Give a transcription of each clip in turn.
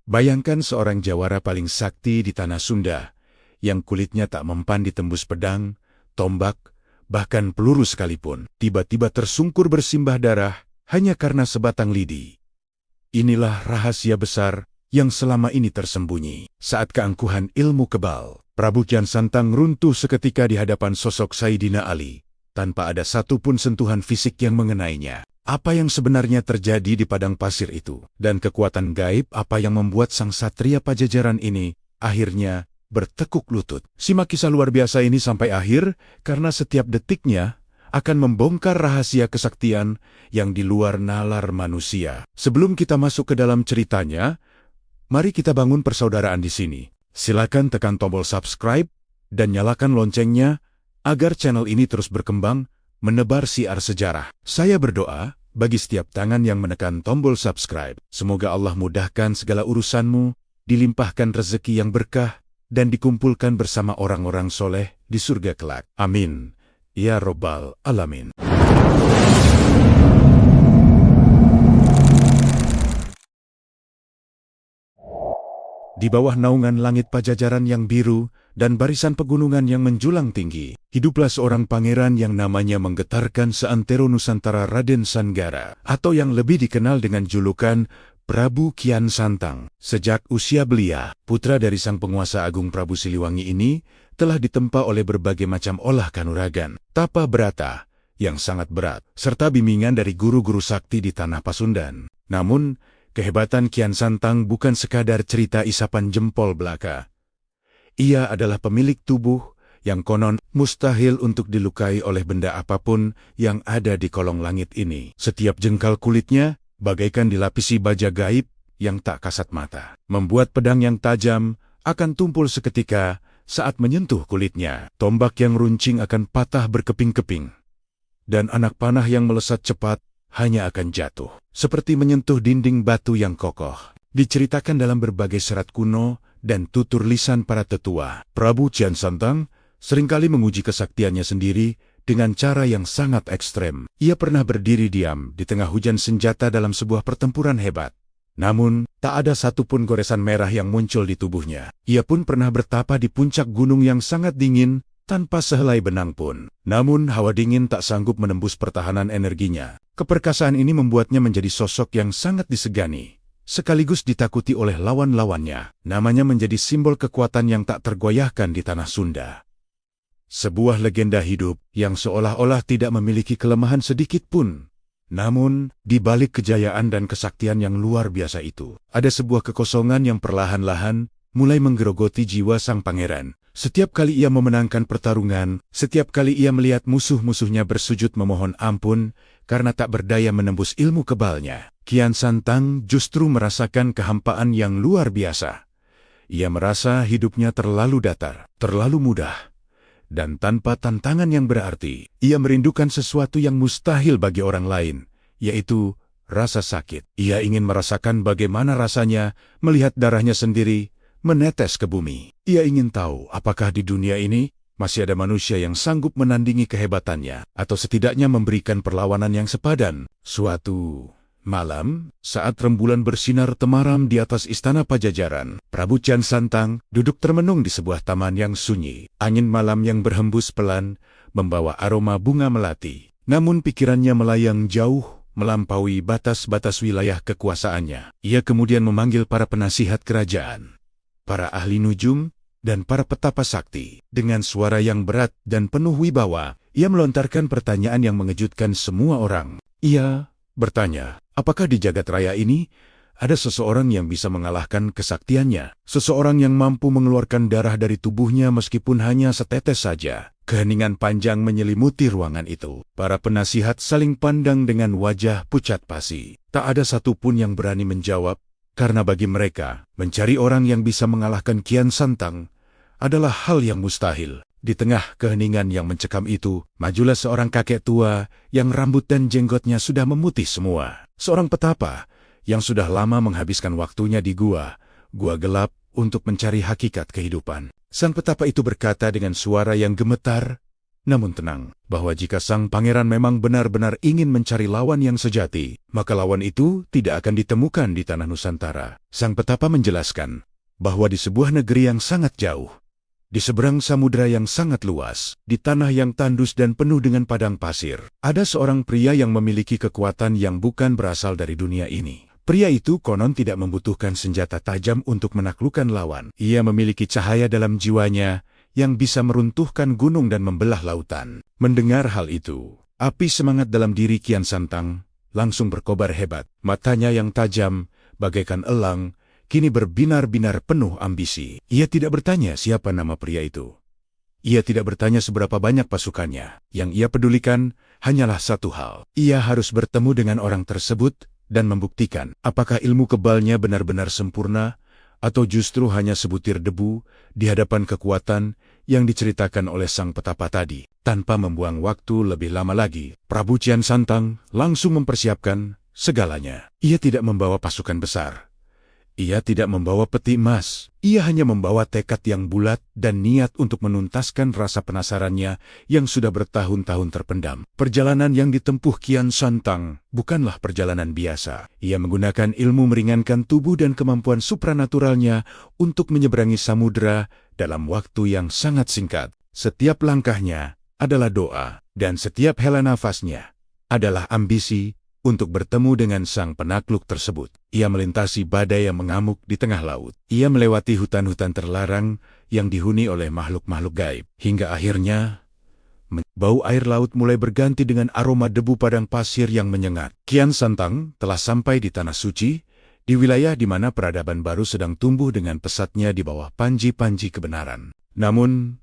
Bayangkan seorang jawara paling sakti di tanah Sunda, yang kulitnya tak mempan ditembus pedang, tombak, bahkan peluru sekalipun, tiba-tiba tersungkur bersimbah darah hanya karena sebatang lidi. Inilah rahasia besar yang selama ini tersembunyi. Saat keangkuhan ilmu kebal, Prabu Kian Santang runtuh seketika di hadapan sosok Sayyidina Ali, tanpa ada satupun sentuhan fisik yang mengenainya. Apa yang sebenarnya terjadi di padang pasir itu, dan kekuatan gaib apa yang membuat sang satria Pajajaran ini akhirnya bertekuk lutut. Simak kisah luar biasa ini sampai akhir, karena setiap detiknya akan membongkar rahasia kesaktian yang di luar nalar manusia. Sebelum kita masuk ke dalam ceritanya, mari kita bangun persaudaraan di sini. Silakan tekan tombol subscribe dan nyalakan loncengnya agar channel ini terus berkembang, menebar siar sejarah. Saya berdoa bagi setiap tangan yang menekan tombol subscribe. Semoga Allah mudahkan segala urusanmu, dilimpahkan rezeki yang berkah, dan dikumpulkan bersama orang-orang soleh di surga kelak. Amin. Ya Rabbal Alamin. Di bawah naungan langit Pajajaran yang biru dan barisan pegunungan yang menjulang tinggi, hiduplah seorang pangeran yang namanya menggetarkan seantero Nusantara, Raden Sanggara, atau yang lebih dikenal dengan julukan Prabu Kian Santang. Sejak usia belia, putra dari sang penguasa agung Prabu Siliwangi ini telah ditempa oleh berbagai macam olah kanuragan, tapa berata yang sangat berat, serta bimbingan dari guru-guru sakti di tanah Pasundan. Namun, kehebatan Kian Santang bukan sekadar cerita isapan jempol belaka. Ia adalah pemilik tubuh yang konon mustahil untuk dilukai oleh benda apapun yang ada di kolong langit ini. Setiap jengkal kulitnya bagaikan dilapisi baja gaib yang tak kasat mata, membuat pedang yang tajam akan tumpul seketika saat menyentuh kulitnya. Tombak yang runcing akan patah berkeping-keping, dan anak panah yang melesat cepat hanya akan jatuh, seperti menyentuh dinding batu yang kokoh. Diceritakan dalam berbagai serat kuno dan tutur lisan para tetua, Prabu Kian Santang seringkali menguji kesaktiannya sendiri dengan cara yang sangat ekstrem. Ia pernah berdiri diam di tengah hujan senjata dalam sebuah pertempuran hebat. Namun, tak ada satupun goresan merah yang muncul di tubuhnya. Ia pun pernah bertapa di puncak gunung yang sangat dingin, tanpa sehelai benang pun. Namun, hawa dingin tak sanggup menembus pertahanan energinya. Keperkasaan ini membuatnya menjadi sosok yang sangat disegani, sekaligus ditakuti oleh lawan-lawannya. Namanya menjadi simbol kekuatan yang tak tergoyahkan di tanah Sunda. Sebuah legenda hidup yang seolah-olah tidak memiliki kelemahan sedikit pun. Namun, di balik kejayaan dan kesaktian yang luar biasa itu, ada sebuah kekosongan yang perlahan-lahan mulai menggerogoti jiwa sang pangeran. Setiap kali ia memenangkan pertarungan, setiap kali ia melihat musuh-musuhnya bersujud memohon ampun karena tak berdaya menembus ilmu kebalnya, Kian Santang justru merasakan kehampaan yang luar biasa. Ia merasa hidupnya terlalu datar, terlalu mudah, dan tanpa tantangan yang berarti. Ia merindukan sesuatu yang mustahil bagi orang lain, yaitu rasa sakit. Ia ingin merasakan bagaimana rasanya melihat darahnya sendiri menetes ke bumi. Ia ingin tahu apakah di dunia ini masih ada manusia yang sanggup menandingi kehebatannya, atau setidaknya memberikan perlawanan yang sepadan. Suatu malam, saat rembulan bersinar temaram di atas istana Pajajaran, Prabu Kian Santang duduk termenung di sebuah taman yang sunyi. Angin malam yang berhembus pelan membawa aroma bunga melati. Namun pikirannya melayang jauh melampaui batas-batas wilayah kekuasaannya. Ia kemudian memanggil para penasihat kerajaan, para ahli nujum, dan para petapa sakti. Dengan suara yang berat dan penuh wibawa, ia melontarkan pertanyaan yang mengejutkan semua orang. Ia bertanya, apakah di jagat raya ini ada seseorang yang bisa mengalahkan kesaktiannya? Seseorang yang mampu mengeluarkan darah dari tubuhnya meskipun hanya setetes saja. Keheningan panjang menyelimuti ruangan itu. Para penasihat saling pandang dengan wajah pucat pasi. Tak ada satupun yang berani menjawab, karena bagi mereka, mencari orang yang bisa mengalahkan Kian Santang adalah hal yang mustahil. Di tengah keheningan yang mencekam itu, majulah seorang kakek tua yang rambut dan jenggotnya sudah memutih semua. Seorang petapa yang sudah lama menghabiskan waktunya di gua gelap untuk mencari hakikat kehidupan. Sang petapa itu berkata dengan suara yang gemetar Namun tenang, bahwa jika sang pangeran memang benar-benar ingin mencari lawan yang sejati, maka lawan itu tidak akan ditemukan di tanah Nusantara. Sang petapa menjelaskan bahwa di sebuah negeri yang sangat jauh, di seberang samudera yang sangat luas, di tanah yang tandus dan penuh dengan padang pasir, ada seorang pria yang memiliki kekuatan yang bukan berasal dari dunia ini. Pria itu konon tidak membutuhkan senjata tajam untuk menaklukkan lawan. Ia memiliki cahaya dalam jiwanya yang bisa meruntuhkan gunung dan membelah lautan. Mendengar hal itu, api semangat dalam diri Kian Santang langsung berkobar hebat. Matanya yang tajam, bagaikan elang, kini berbinar-binar penuh ambisi. Ia tidak bertanya siapa nama pria itu. Ia tidak bertanya seberapa banyak pasukannya. Yang ia pedulikan hanyalah satu hal. Ia harus bertemu dengan orang tersebut dan membuktikan apakah ilmu kebalnya benar-benar sempurna atau justru hanya sebutir debu di hadapan kekuatan yang diceritakan oleh sang petapa tadi. Tanpa membuang waktu lebih lama lagi, Prabu Kian Santang langsung mempersiapkan segalanya. Ia tidak membawa pasukan besar. Ia tidak membawa peti emas. Ia hanya membawa tekad yang bulat dan niat untuk menuntaskan rasa penasarannya yang sudah bertahun-tahun terpendam. Perjalanan yang ditempuh Kian Santang bukanlah perjalanan biasa. Ia menggunakan ilmu meringankan tubuh dan kemampuan supranaturalnya untuk menyeberangi samudera dalam waktu yang sangat singkat. Setiap langkahnya adalah doa, dan setiap hela nafasnya adalah ambisi untuk bertemu dengan sang penakluk tersebut. Ia melintasi badai yang mengamuk di tengah laut. Ia melewati hutan-hutan terlarang yang dihuni oleh makhluk-makhluk gaib. Hingga akhirnya, bau air laut mulai berganti dengan aroma debu padang pasir yang menyengat. Kian Santang telah sampai di Tanah Suci, di wilayah di mana peradaban baru sedang tumbuh dengan pesatnya di bawah panji-panji kebenaran. Namun,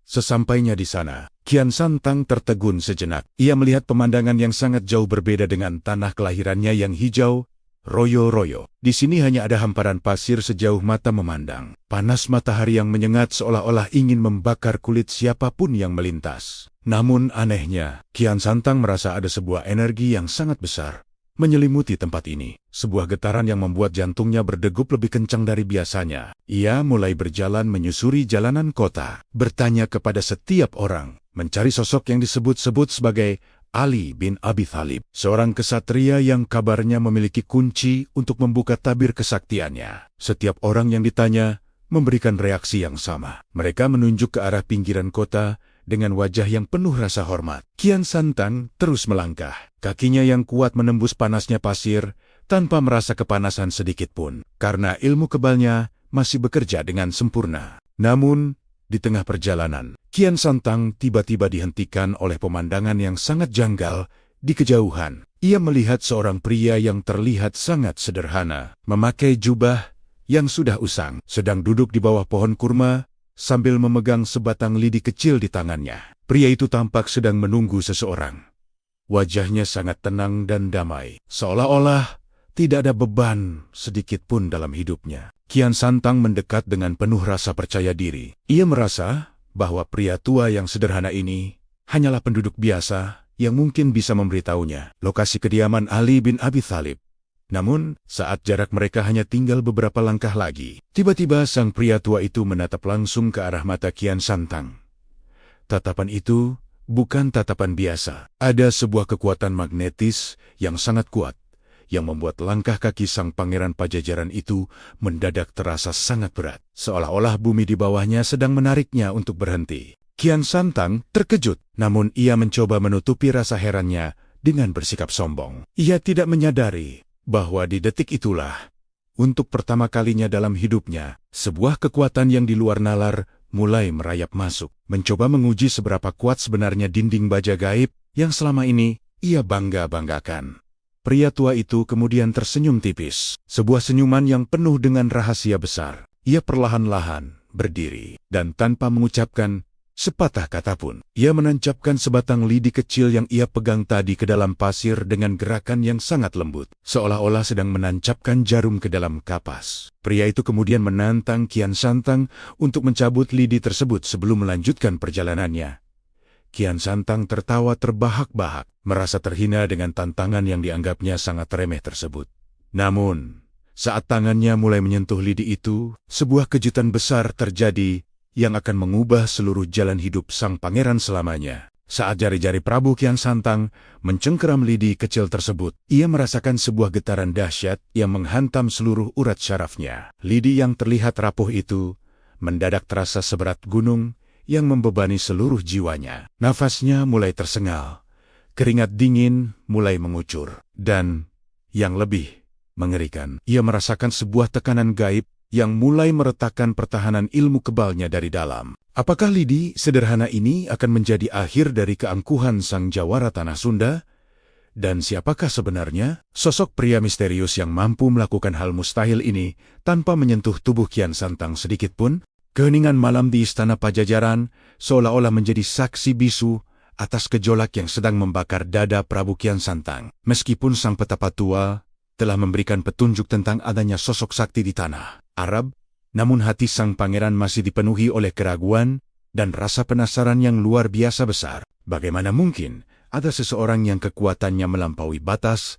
sesampainya di sana, Kian Santang tertegun sejenak. Ia melihat pemandangan yang sangat jauh berbeda dengan tanah kelahirannya yang hijau, royo-royo. Di sini hanya ada hamparan pasir sejauh mata memandang. Panas matahari yang menyengat seolah-olah ingin membakar kulit siapapun yang melintas. Namun anehnya, Kian Santang merasa ada sebuah energi yang sangat besar menyelimuti tempat ini. Sebuah getaran yang membuat jantungnya berdegup lebih kencang dari biasanya. Ia mulai berjalan menyusuri jalanan kota, bertanya kepada setiap orang, mencari sosok yang disebut-sebut sebagai Ali bin Abi Thalib, seorang kesatria yang kabarnya memiliki kunci untuk membuka tabir kesaktiannya. Setiap orang yang ditanya memberikan reaksi yang sama. Mereka menunjuk ke arah pinggiran kota dengan wajah yang penuh rasa hormat. Kian Santang terus melangkah. Kakinya yang kuat menembus panasnya pasir tanpa merasa kepanasan sedikit pun, karena ilmu kebalnya masih bekerja dengan sempurna. Namun, di tengah perjalanan, Kian Santang tiba-tiba dihentikan oleh pemandangan yang sangat janggal di kejauhan. Ia melihat seorang pria yang terlihat sangat sederhana, memakai jubah yang sudah usang, sedang duduk di bawah pohon kurma sambil memegang sebatang lidi kecil di tangannya. Pria itu tampak sedang menunggu seseorang. Wajahnya sangat tenang dan damai, seolah-olah tidak ada beban sedikit pun dalam hidupnya. Kian Santang mendekat dengan penuh rasa percaya diri. Ia merasa bahwa pria tua yang sederhana ini hanyalah penduduk biasa yang mungkin bisa memberitahunya lokasi kediaman Ali bin Abi Thalib. Namun, saat jarak mereka hanya tinggal beberapa langkah lagi, tiba-tiba sang pria tua itu menatap langsung ke arah mata Kian Santang. Tatapan itu bukan tatapan biasa. Ada sebuah kekuatan magnetis yang sangat kuat, yang membuat langkah kaki sang pangeran Pajajaran itu mendadak terasa sangat berat, seolah-olah bumi di bawahnya sedang menariknya untuk berhenti. Kian Santang terkejut, namun ia mencoba menutupi rasa herannya dengan bersikap sombong. Ia tidak menyadari bahwa di detik itulah, untuk pertama kalinya dalam hidupnya, sebuah kekuatan yang di luar nalar mulai merayap masuk, mencoba menguji seberapa kuat sebenarnya dinding baja gaib yang selama ini ia bangga-banggakan. Pria tua itu kemudian tersenyum tipis, sebuah senyuman yang penuh dengan rahasia besar. Ia perlahan-lahan berdiri, dan tanpa mengucapkan sepatah kata pun, ia menancapkan sebatang lidi kecil yang ia pegang tadi ke dalam pasir dengan gerakan yang sangat lembut, seolah-olah sedang menancapkan jarum ke dalam kapas. Pria itu kemudian menantang Kian Santang untuk mencabut lidi tersebut sebelum melanjutkan perjalanannya. Kian Santang tertawa terbahak-bahak, merasa terhina dengan tantangan yang dianggapnya sangat remeh tersebut. Namun, saat tangannya mulai menyentuh lidi itu, sebuah kejutan besar terjadi yang akan mengubah seluruh jalan hidup sang pangeran selamanya. Saat jari-jari Prabu Kian Santang mencengkeram lidi kecil tersebut, ia merasakan sebuah getaran dahsyat yang menghantam seluruh urat syarafnya. Lidi yang terlihat rapuh itu mendadak terasa seberat gunung yang membebani seluruh jiwanya. Nafasnya mulai tersengal, keringat dingin mulai mengucur, dan yang lebih mengerikan, ia merasakan sebuah tekanan gaib yang mulai meretakkan pertahanan ilmu kebalnya dari dalam. Apakah lidi sederhana ini akan menjadi akhir dari keangkuhan sang jawara tanah Sunda? Dan siapakah sebenarnya sosok pria misterius yang mampu melakukan hal mustahil ini tanpa menyentuh tubuh Kian Santang sedikit pun? Keheningan malam di istana Pajajaran seolah-olah menjadi saksi bisu atas gejolak yang sedang membakar dada Prabu Kian Santang. Meskipun sang petapa tua telah memberikan petunjuk tentang adanya sosok sakti di tanah Arab, namun hati sang pangeran masih dipenuhi oleh keraguan dan rasa penasaran yang luar biasa besar. Bagaimana mungkin ada seseorang yang kekuatannya melampaui batas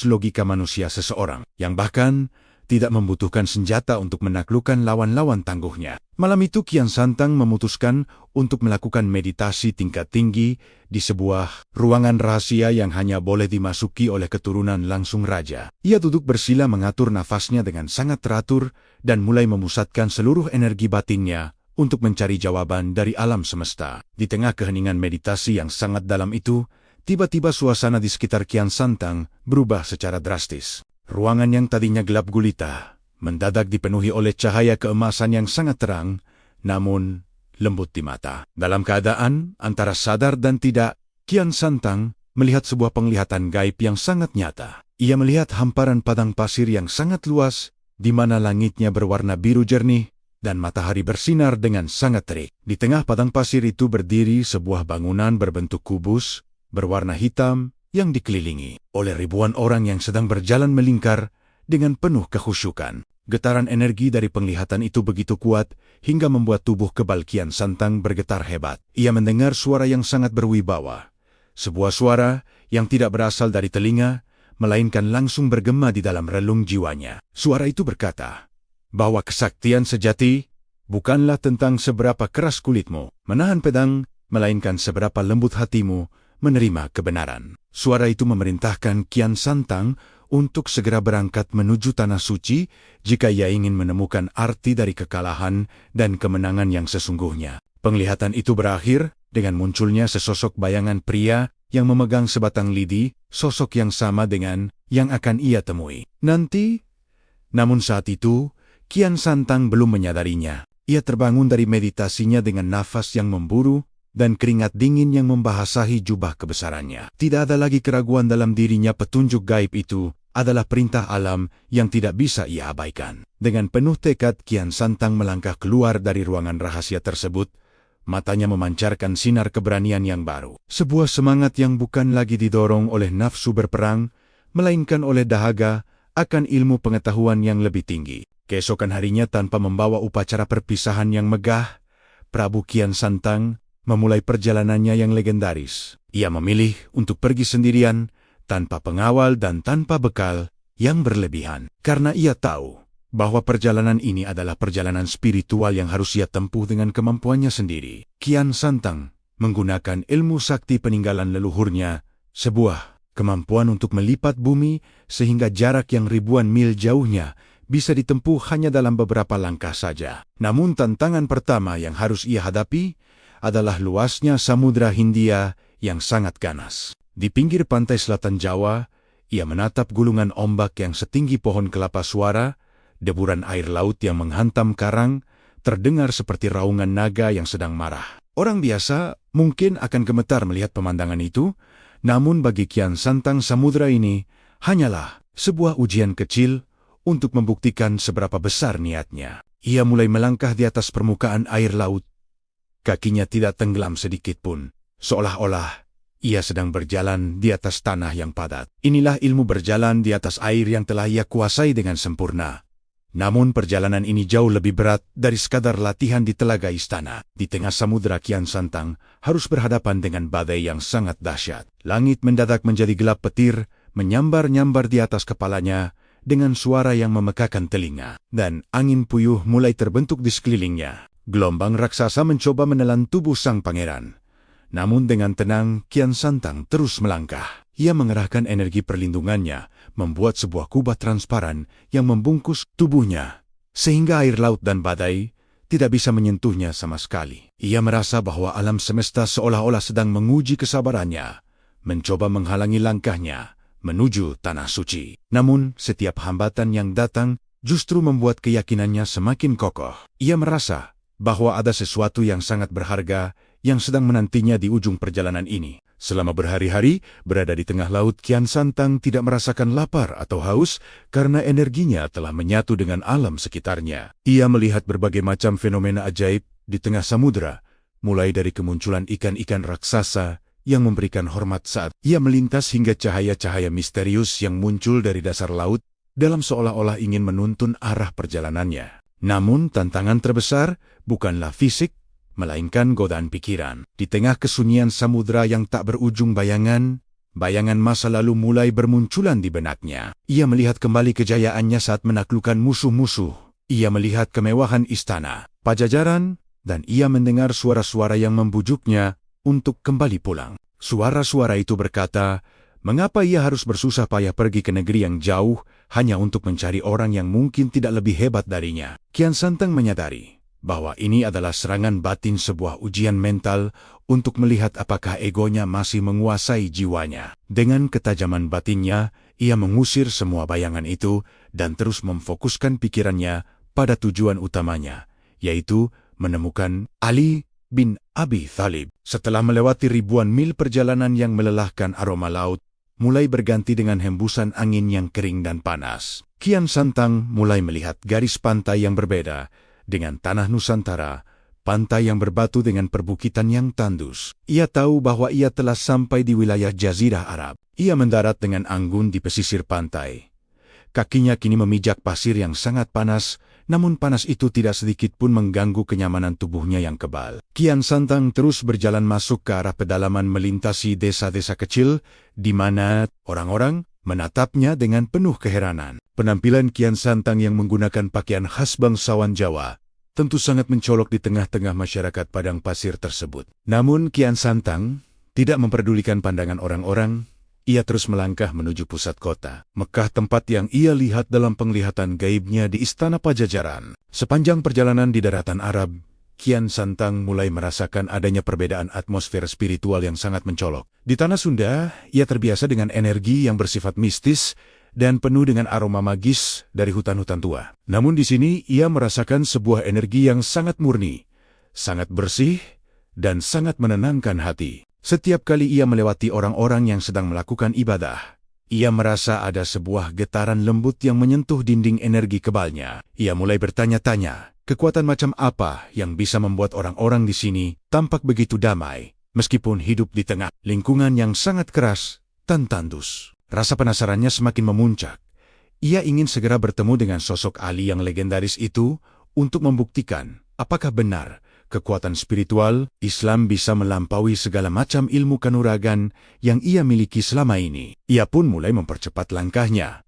logika manusia seseorang, yang bahkan tidak membutuhkan senjata untuk menaklukkan lawan-lawan tangguhnya. Malam itu Kian Santang memutuskan untuk melakukan meditasi tingkat tinggi di sebuah ruangan rahasia yang hanya boleh dimasuki oleh keturunan langsung raja. Ia duduk bersila mengatur nafasnya dengan sangat teratur dan mulai memusatkan seluruh energi batinnya untuk mencari jawaban dari alam semesta. Di tengah keheningan meditasi yang sangat dalam itu, tiba-tiba suasana di sekitar Kian Santang berubah secara drastis. Ruangan yang tadinya gelap gulita mendadak dipenuhi oleh cahaya keemasan yang sangat terang, namun lembut di mata. Dalam keadaan antara sadar dan tidak, Kian Santang melihat sebuah penglihatan gaib yang sangat nyata. Ia melihat hamparan padang pasir yang sangat luas, di mana langitnya berwarna biru jernih dan matahari bersinar dengan sangat terik. Di tengah padang pasir itu berdiri sebuah bangunan berbentuk kubus, berwarna hitam, yang dikelilingi oleh ribuan orang yang sedang berjalan melingkar dengan penuh kekhusyukan. Getaran energi dari penglihatan itu begitu kuat hingga membuat tubuh kebal Kian Santang bergetar hebat. Ia mendengar suara yang sangat berwibawa. Sebuah suara yang tidak berasal dari telinga, melainkan langsung bergema di dalam relung jiwanya. Suara itu berkata bahwa kesaktian sejati bukanlah tentang seberapa keras kulitmu menahan pedang, melainkan seberapa lembut hatimu menerima kebenaran. Suara itu memerintahkan Kian Santang untuk segera berangkat menuju Tanah Suci jika ia ingin menemukan arti dari kekalahan dan kemenangan yang sesungguhnya. Penglihatan itu berakhir dengan munculnya sesosok bayangan pria yang memegang sebatang lidi, sosok yang sama dengan yang akan ia temui nanti. Namun saat itu, Kian Santang belum menyadarinya. Ia terbangun dari meditasinya dengan nafas yang memburu dan keringat dingin yang membasahi jubah kebesarannya. Tidak ada lagi keraguan dalam dirinya. Petunjuk gaib itu adalah perintah alam yang tidak bisa ia abaikan. Dengan penuh tekad, Kian Santang melangkah keluar dari ruangan rahasia tersebut. Matanya memancarkan sinar keberanian yang baru. Sebuah semangat yang bukan lagi didorong oleh nafsu berperang, melainkan oleh dahaga akan ilmu pengetahuan yang lebih tinggi. Keesokan harinya, tanpa membawa upacara perpisahan yang megah, Prabu Kian Santang memulai perjalanannya yang legendaris. Ia memilih untuk pergi sendirian, tanpa pengawal dan tanpa bekal yang berlebihan. Karena ia tahu bahwa perjalanan ini adalah perjalanan spiritual yang harus ia tempuh dengan kemampuannya sendiri. Kian Santang menggunakan ilmu sakti peninggalan leluhurnya, sebuah kemampuan untuk melipat bumi sehingga jarak yang ribuan mil jauhnya bisa ditempuh hanya dalam beberapa langkah saja. Namun tantangan pertama yang harus ia hadapi adalah luasnya Samudra Hindia yang sangat ganas. Di pinggir pantai selatan Jawa, ia menatap gulungan ombak yang setinggi pohon kelapa suara. Deburan air laut yang menghantam karang terdengar seperti raungan naga yang sedang marah. Orang biasa mungkin akan gemetar melihat pemandangan itu, namun bagi Kian Santang, samudra ini hanyalah sebuah ujian kecil untuk membuktikan seberapa besar niatnya. Ia mulai melangkah di atas permukaan air laut. Kakinya tidak tenggelam sedikit pun, seolah-olah ia sedang berjalan di atas tanah yang padat. Inilah ilmu berjalan di atas air yang telah ia kuasai dengan sempurna. Namun perjalanan ini jauh lebih berat dari sekadar latihan di telaga istana. Di tengah samudera, Kian Santang harus berhadapan dengan badai yang sangat dahsyat. Langit mendadak menjadi gelap petir, menyambar-nyambar di atas kepalanya dengan suara yang memekakan telinga. Dan angin puyuh mulai terbentuk di sekelilingnya. Gelombang raksasa mencoba menelan tubuh sang pangeran. Namun dengan tenang, Kian Santang terus melangkah. Ia mengerahkan energi perlindungannya, membuat sebuah kubah transparan yang membungkus tubuhnya, sehingga air laut dan badai tidak bisa menyentuhnya sama sekali. Ia merasa bahwa alam semesta seolah-olah sedang menguji kesabarannya, mencoba menghalangi langkahnya menuju Tanah Suci. Namun, setiap hambatan yang datang justru membuat keyakinannya semakin kokoh. Ia merasa bahwa ada sesuatu yang sangat berharga yang sedang menantinya di ujung perjalanan ini. Selama berhari-hari berada di tengah laut, Kian Santang tidak merasakan lapar atau haus karena energinya telah menyatu dengan alam sekitarnya. Ia melihat berbagai macam fenomena ajaib di tengah samudera, mulai dari kemunculan ikan-ikan raksasa yang memberikan hormat saat ia melintas hingga cahaya-cahaya misterius yang muncul dari dasar laut dalam seolah-olah ingin menuntun arah perjalanannya. Namun tantangan terbesar bukanlah fisik, melainkan godaan pikiran. Di tengah kesunyian samudera yang tak berujung, bayangan masa lalu mulai bermunculan di benaknya. Ia melihat kembali kejayaannya saat menaklukkan musuh-musuh. Ia melihat kemewahan istana Pajajaran, dan ia mendengar suara-suara yang membujuknya untuk kembali pulang. Suara-suara itu berkata, mengapa ia harus bersusah payah pergi ke negeri yang jauh hanya untuk mencari orang yang mungkin tidak lebih hebat darinya. Kian Santang menyadari bahwa ini adalah serangan batin, sebuah ujian mental untuk melihat apakah egonya masih menguasai jiwanya. Dengan ketajaman batinnya, ia mengusir semua bayangan itu dan terus memfokuskan pikirannya pada tujuan utamanya, yaitu menemukan Ali bin Abi Thalib. Setelah melewati ribuan mil perjalanan yang melelahkan, aroma laut mulai berganti dengan hembusan angin yang kering dan panas. Kian Santang mulai melihat garis pantai yang berbeda, dengan tanah Nusantara, pantai yang berbatu dengan perbukitan yang tandus. Ia tahu bahwa ia telah sampai di wilayah Jazirah Arab. Ia mendarat dengan anggun di pesisir pantai. Kakinya kini memijak pasir yang sangat panas, namun panas itu tidak sedikit pun mengganggu kenyamanan tubuhnya yang kebal. Kian Santang terus berjalan masuk ke arah pedalaman, melintasi desa-desa kecil, di mana orang-orang menatapnya dengan penuh keheranan. Penampilan Kian Santang yang menggunakan pakaian khas bangsawan Jawa tentu sangat mencolok di tengah-tengah masyarakat padang pasir tersebut. Namun Kian Santang tidak memperdulikan pandangan orang-orang. Ia terus melangkah menuju pusat kota, Mekah, tempat yang ia lihat dalam penglihatan gaibnya di Istana Pajajaran. Sepanjang perjalanan di daratan Arab, Kian Santang mulai merasakan adanya perbedaan atmosfer spiritual yang sangat mencolok. Di tanah Sunda, ia terbiasa dengan energi yang bersifat mistis dan penuh dengan aroma magis dari hutan-hutan tua. Namun di sini, ia merasakan sebuah energi yang sangat murni, sangat bersih, dan sangat menenangkan hati. Setiap kali ia melewati orang-orang yang sedang melakukan ibadah, ia merasa ada sebuah getaran lembut yang menyentuh dinding energi kebalnya. Ia mulai bertanya-tanya, kekuatan macam apa yang bisa membuat orang-orang di sini tampak begitu damai, meskipun hidup di tengah lingkungan yang sangat keras dan tandus. Rasa penasarannya semakin memuncak. Ia ingin segera bertemu dengan sosok Ali yang legendaris itu untuk membuktikan apakah benar kekuatan spiritual Islam bisa melampaui segala macam ilmu kanuragan yang ia miliki selama ini. Ia pun mulai mempercepat langkahnya,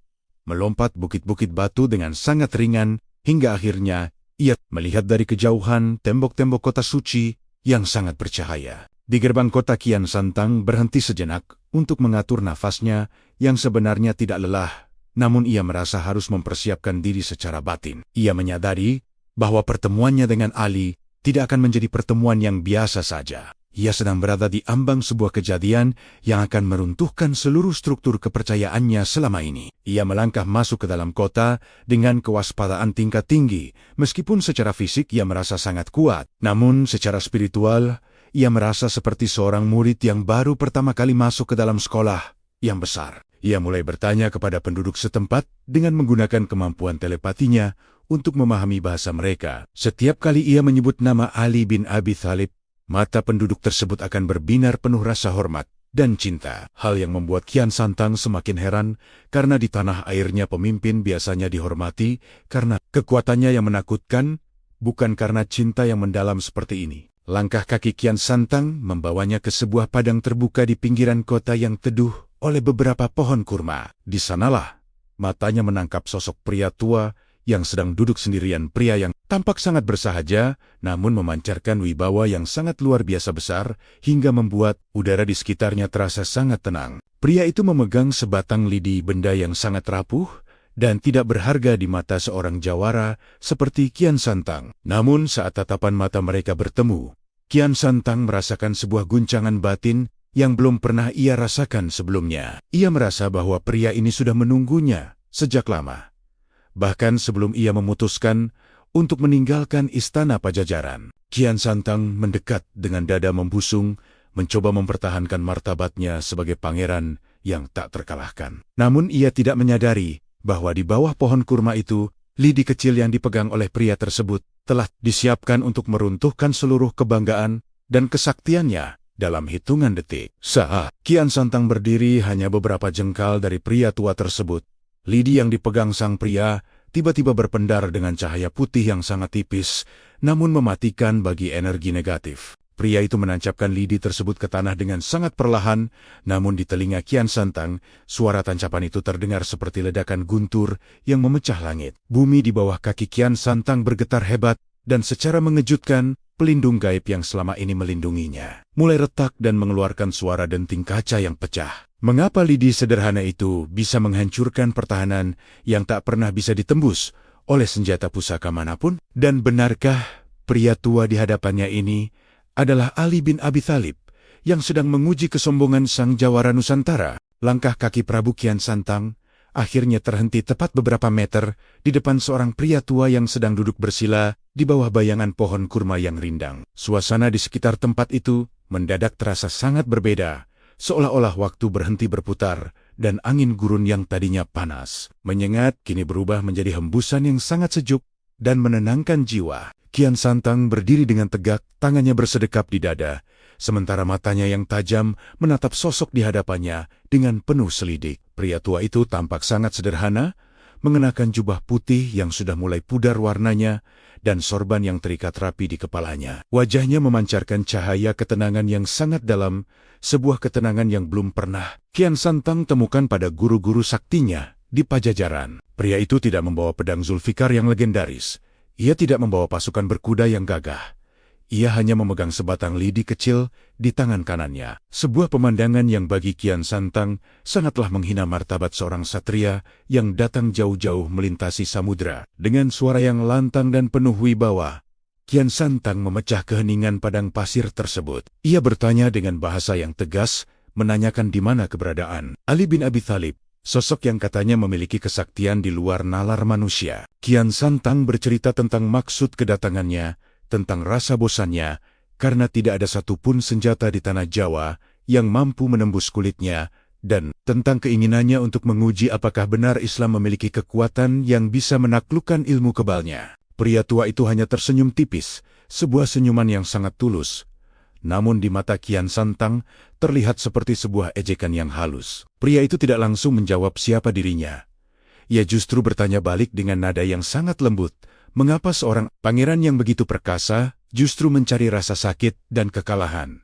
melompat bukit-bukit batu dengan sangat ringan, hingga akhirnya ia melihat dari kejauhan tembok-tembok kota suci yang sangat bercahaya. Di gerbang kota, Kian Santang berhenti sejenak untuk mengatur nafasnya yang sebenarnya tidak lelah, namun ia merasa harus mempersiapkan diri secara batin. Ia menyadari bahwa pertemuannya dengan Ali tidak akan menjadi pertemuan yang biasa saja. Ia sedang berada di ambang sebuah kejadian yang akan meruntuhkan seluruh struktur kepercayaannya selama ini. Ia melangkah masuk ke dalam kota dengan kewaspadaan tingkat tinggi. Meskipun secara fisik ia merasa sangat kuat, namun secara spiritual ia merasa seperti seorang murid yang baru pertama kali masuk ke dalam sekolah yang besar. Ia mulai bertanya kepada penduduk setempat dengan menggunakan kemampuan telepatinya untuk memahami bahasa mereka. Setiap kali ia menyebut nama Ali bin Abi Thalib, mata penduduk tersebut akan berbinar penuh rasa hormat dan cinta. Hal yang membuat Kian Santang semakin heran, karena di tanah airnya pemimpin biasanya dihormati karena kekuatannya yang menakutkan, bukan karena cinta yang mendalam seperti ini. Langkah kaki Kian Santang membawanya ke sebuah padang terbuka di pinggiran kota yang teduh oleh beberapa pohon kurma. Di sanalah matanya menangkap sosok pria tua yang sedang duduk sendirian. Pria yang tampak sangat bersahaja, namun memancarkan wibawa yang sangat luar biasa besar, hingga membuat udara di sekitarnya terasa sangat tenang. Pria itu memegang sebatang lidi, benda yang sangat rapuh dan tidak berharga di mata seorang jawara seperti Kian Santang. Namun saat tatapan mata mereka bertemu, Kian Santang merasakan sebuah guncangan batin yang belum pernah ia rasakan sebelumnya. Ia merasa bahwa pria ini sudah menunggunya sejak lama, bahkan sebelum ia memutuskan untuk meninggalkan istana Pajajaran. Kian Santang mendekat dengan dada membusung, mencoba mempertahankan martabatnya sebagai pangeran yang tak terkalahkan. Namun ia tidak menyadari bahwa di bawah pohon kurma itu, lidi kecil yang dipegang oleh pria tersebut telah disiapkan untuk meruntuhkan seluruh kebanggaan dan kesaktiannya dalam hitungan detik. Saat Kian Santang berdiri hanya beberapa jengkal dari pria tua tersebut, lidi yang dipegang sang pria tiba-tiba berpendar dengan cahaya putih yang sangat tipis, namun mematikan bagi energi negatif. Pria itu menancapkan lidi tersebut ke tanah dengan sangat perlahan, namun di telinga Kian Santang, suara tancapan itu terdengar seperti ledakan guntur yang memecah langit. Bumi di bawah kaki Kian Santang bergetar hebat, dan secara mengejutkan, pelindung gaib yang selama ini melindunginya mulai retak dan mengeluarkan suara denting kaca yang pecah. Mengapa lidi sederhana itu bisa menghancurkan pertahanan yang tak pernah bisa ditembus oleh senjata pusaka manapun? Dan benarkah pria tua di hadapannya ini adalah Ali bin Abi Thalib yang sedang menguji kesombongan sang jawara Nusantara? Langkah kaki Prabu Kian Santang akhirnya terhenti tepat beberapa meter di depan seorang pria tua yang sedang duduk bersila di bawah bayangan pohon kurma yang rindang. Suasana di sekitar tempat itu mendadak terasa sangat berbeda, seolah-olah waktu berhenti berputar dan angin gurun yang tadinya panas, menyengat, kini berubah menjadi hembusan yang sangat sejuk dan menenangkan jiwa. Kian Santang berdiri dengan tegak, tangannya bersedekap di dada, sementara matanya yang tajam menatap sosok di hadapannya dengan penuh selidik. Pria tua itu tampak sangat sederhana, mengenakan jubah putih yang sudah mulai pudar warnanya dan sorban yang terikat rapi di kepalanya. Wajahnya memancarkan cahaya ketenangan yang sangat dalam, sebuah ketenangan yang belum pernah Kian Santang temukan pada guru-guru saktinya di Pajajaran. Pria itu tidak membawa pedang Zulfikar yang legendaris. Ia tidak membawa pasukan berkuda yang gagah. Ia hanya memegang sebatang lidi kecil di tangan kanannya. Sebuah pemandangan yang bagi Kian Santang sangatlah menghina martabat seorang satria yang datang jauh-jauh melintasi samudera. Dengan suara yang lantang dan penuh wibawa, Kian Santang memecah keheningan padang pasir tersebut. Ia bertanya dengan bahasa yang tegas, menanyakan di mana keberadaan Ali bin Abi Thalib, sosok yang katanya memiliki kesaktian di luar nalar manusia. Kian Santang bercerita tentang maksud kedatangannya, tentang rasa bosannya, karena tidak ada satupun senjata di tanah Jawa yang mampu menembus kulitnya, dan tentang keinginannya untuk menguji apakah benar Islam memiliki kekuatan yang bisa menaklukkan ilmu kebalnya. Pria tua itu hanya tersenyum tipis, sebuah senyuman yang sangat tulus. Namun di mata Kian Santang terlihat seperti sebuah ejekan yang halus. Pria itu tidak langsung menjawab siapa dirinya. Ia justru bertanya balik dengan nada yang sangat lembut, mengapa seorang pangeran yang begitu perkasa justru mencari rasa sakit dan kekalahan?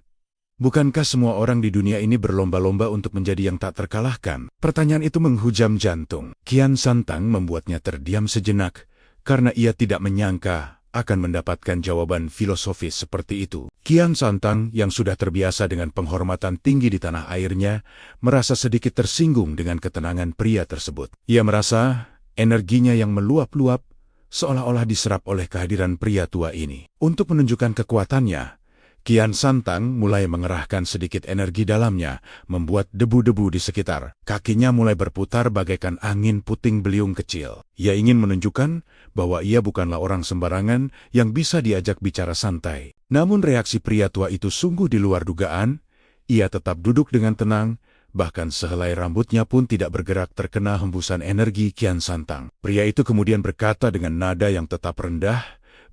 Bukankah semua orang di dunia ini berlomba-lomba untuk menjadi yang tak terkalahkan? Pertanyaan itu menghujam jantung. Kian Santang membuatnya terdiam sejenak, karena ia tidak menyangka akan mendapatkan jawaban filosofis seperti itu. Kian Santang yang sudah terbiasa dengan penghormatan tinggi di tanah airnya, merasa sedikit tersinggung dengan ketenangan pria tersebut. Ia merasa energinya yang meluap-luap seolah-olah diserap oleh kehadiran pria tua ini. Untuk menunjukkan kekuatannya, Kian Santang mulai mengerahkan sedikit energi dalamnya, membuat debu-debu di sekitar kakinya mulai berputar bagaikan angin puting beliung kecil. Ia ingin menunjukkan bahwa ia bukanlah orang sembarangan yang bisa diajak bicara santai. Namun reaksi pria tua itu sungguh di luar dugaan. Ia tetap duduk dengan tenang, bahkan sehelai rambutnya pun tidak bergerak terkena hembusan energi Kian Santang. Pria itu kemudian berkata dengan nada yang tetap rendah,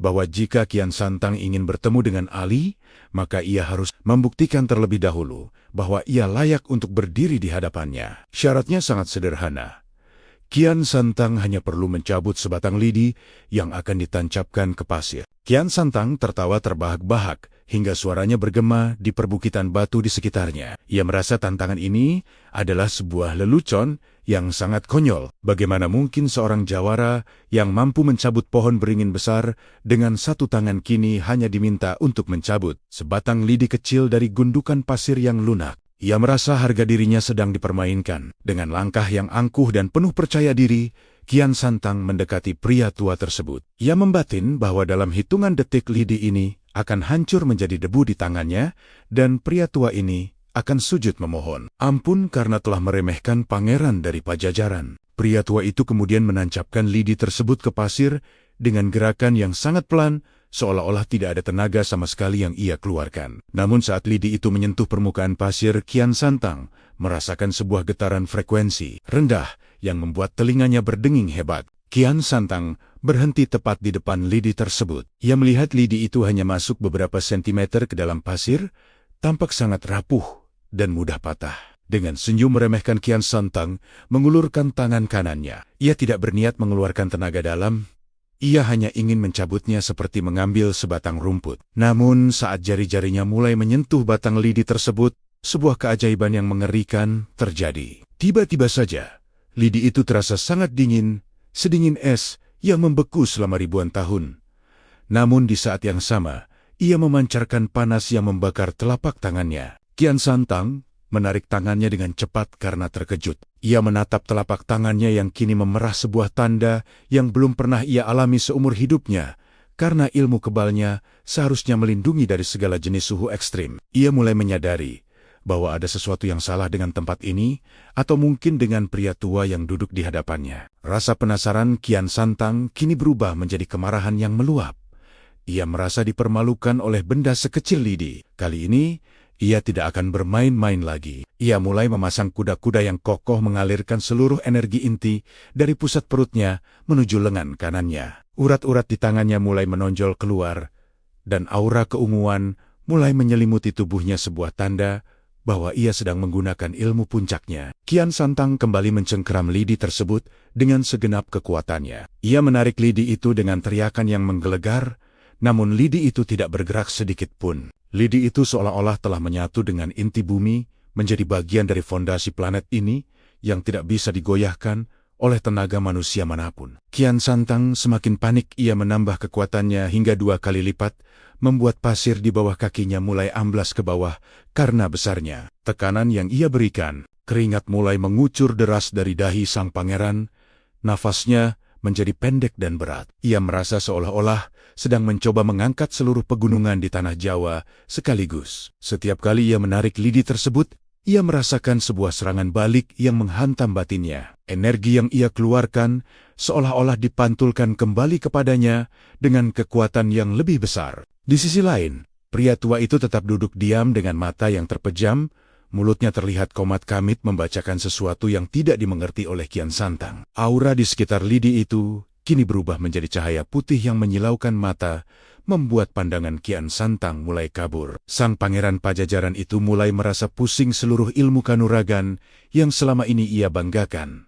bahwa jika Kian Santang ingin bertemu dengan Ali, maka ia harus membuktikan terlebih dahulu bahwa ia layak untuk berdiri di hadapannya. Syaratnya sangat sederhana. Kian Santang hanya perlu mencabut sebatang lidi yang akan ditancapkan ke pasir. Kian Santang tertawa terbahak-bahak hingga suaranya bergema di perbukitan batu di sekitarnya. Ia merasa tantangan ini adalah sebuah lelucon yang sangat konyol. Bagaimana mungkin seorang jawara yang mampu mencabut pohon beringin besar dengan satu tangan kini hanya diminta untuk mencabut sebatang lidi kecil dari gundukan pasir yang lunak. Ia merasa harga dirinya sedang dipermainkan. Dengan langkah yang angkuh dan penuh percaya diri, Kian Santang mendekati pria tua tersebut. Ia membatin bahwa dalam hitungan detik lidi ini akan hancur menjadi debu di tangannya, dan pria tua ini akan sujud memohon ampun karena telah meremehkan pangeran dari Pajajaran. Pria tua itu kemudian menancapkan lidi tersebut ke pasir dengan gerakan yang sangat pelan, seolah-olah tidak ada tenaga sama sekali yang ia keluarkan. Namun saat lidi itu menyentuh permukaan pasir, Kian Santang merasakan sebuah getaran frekuensi rendah yang membuat telinganya berdenging hebat. Kian Santang berhenti tepat di depan lidi tersebut. Ia melihat lidi itu hanya masuk beberapa sentimeter ke dalam pasir, tampak sangat rapuh dan mudah patah. Dengan senyum meremehkan, Kian Santang mengulurkan tangan kanannya. Ia tidak berniat mengeluarkan tenaga dalam. Ia hanya ingin mencabutnya seperti mengambil sebatang rumput. Namun saat jari-jarinya mulai menyentuh batang lidi tersebut, sebuah keajaiban yang mengerikan terjadi. Tiba-tiba saja, lidi itu terasa sangat dingin, sedingin es yang membeku selama ribuan tahun. Namun di saat yang sama, ia memancarkan panas yang membakar telapak tangannya. Kian Santang menarik tangannya dengan cepat karena terkejut. Ia menatap telapak tangannya yang kini memerah, sebuah tanda yang belum pernah ia alami seumur hidupnya. Karena ilmu kebalnya seharusnya melindungi dari segala jenis suhu ekstrim. Ia mulai menyadari bahwa ada sesuatu yang salah dengan tempat ini, atau mungkin dengan pria tua yang duduk di hadapannya. Rasa penasaran Kian Santang kini berubah menjadi kemarahan yang meluap. Ia merasa dipermalukan oleh benda sekecil lidi. Kali ini, ia tidak akan bermain-main lagi. Ia mulai memasang kuda-kuda yang kokoh, mengalirkan seluruh energi inti dari pusat perutnya menuju lengan kanannya. Urat-urat di tangannya mulai menonjol keluar, dan aura keunguan mulai menyelimuti tubuhnya, sebuah tanda bahwa ia sedang menggunakan ilmu puncaknya. Kian Santang kembali mencengkeram lidi tersebut dengan segenap kekuatannya. Ia menarik lidi itu dengan teriakan yang menggelegar, namun lidi itu tidak bergerak sedikit pun. Lidi itu seolah-olah telah menyatu dengan inti bumi, menjadi bagian dari fondasi planet ini yang tidak bisa digoyahkan oleh tenaga manusia manapun. Kian Santang semakin panik. Ia menambah kekuatannya hingga 2 kali lipat, membuat pasir di bawah kakinya mulai amblas ke bawah karena besarnya tekanan yang ia berikan. Keringat mulai mengucur deras dari dahi sang pangeran. Nafasnya menjadi pendek dan berat. Ia merasa seolah-olah sedang mencoba mengangkat seluruh pegunungan di tanah Jawa sekaligus. Setiap kali ia menarik lidi tersebut, ia merasakan sebuah serangan balik yang menghantam batinnya. Energi yang ia keluarkan seolah-olah dipantulkan kembali kepadanya dengan kekuatan yang lebih besar. Di sisi lain, pria tua itu tetap duduk diam dengan mata yang terpejam. Mulutnya terlihat komat kamit membacakan sesuatu yang tidak dimengerti oleh Kian Santang. Aura di sekitar lidi itu kini berubah menjadi cahaya putih yang menyilaukan mata, membuat pandangan Kian Santang mulai kabur. Sang pangeran Pajajaran itu mulai merasa pusing. Seluruh ilmu kanuragan yang selama ini ia banggakan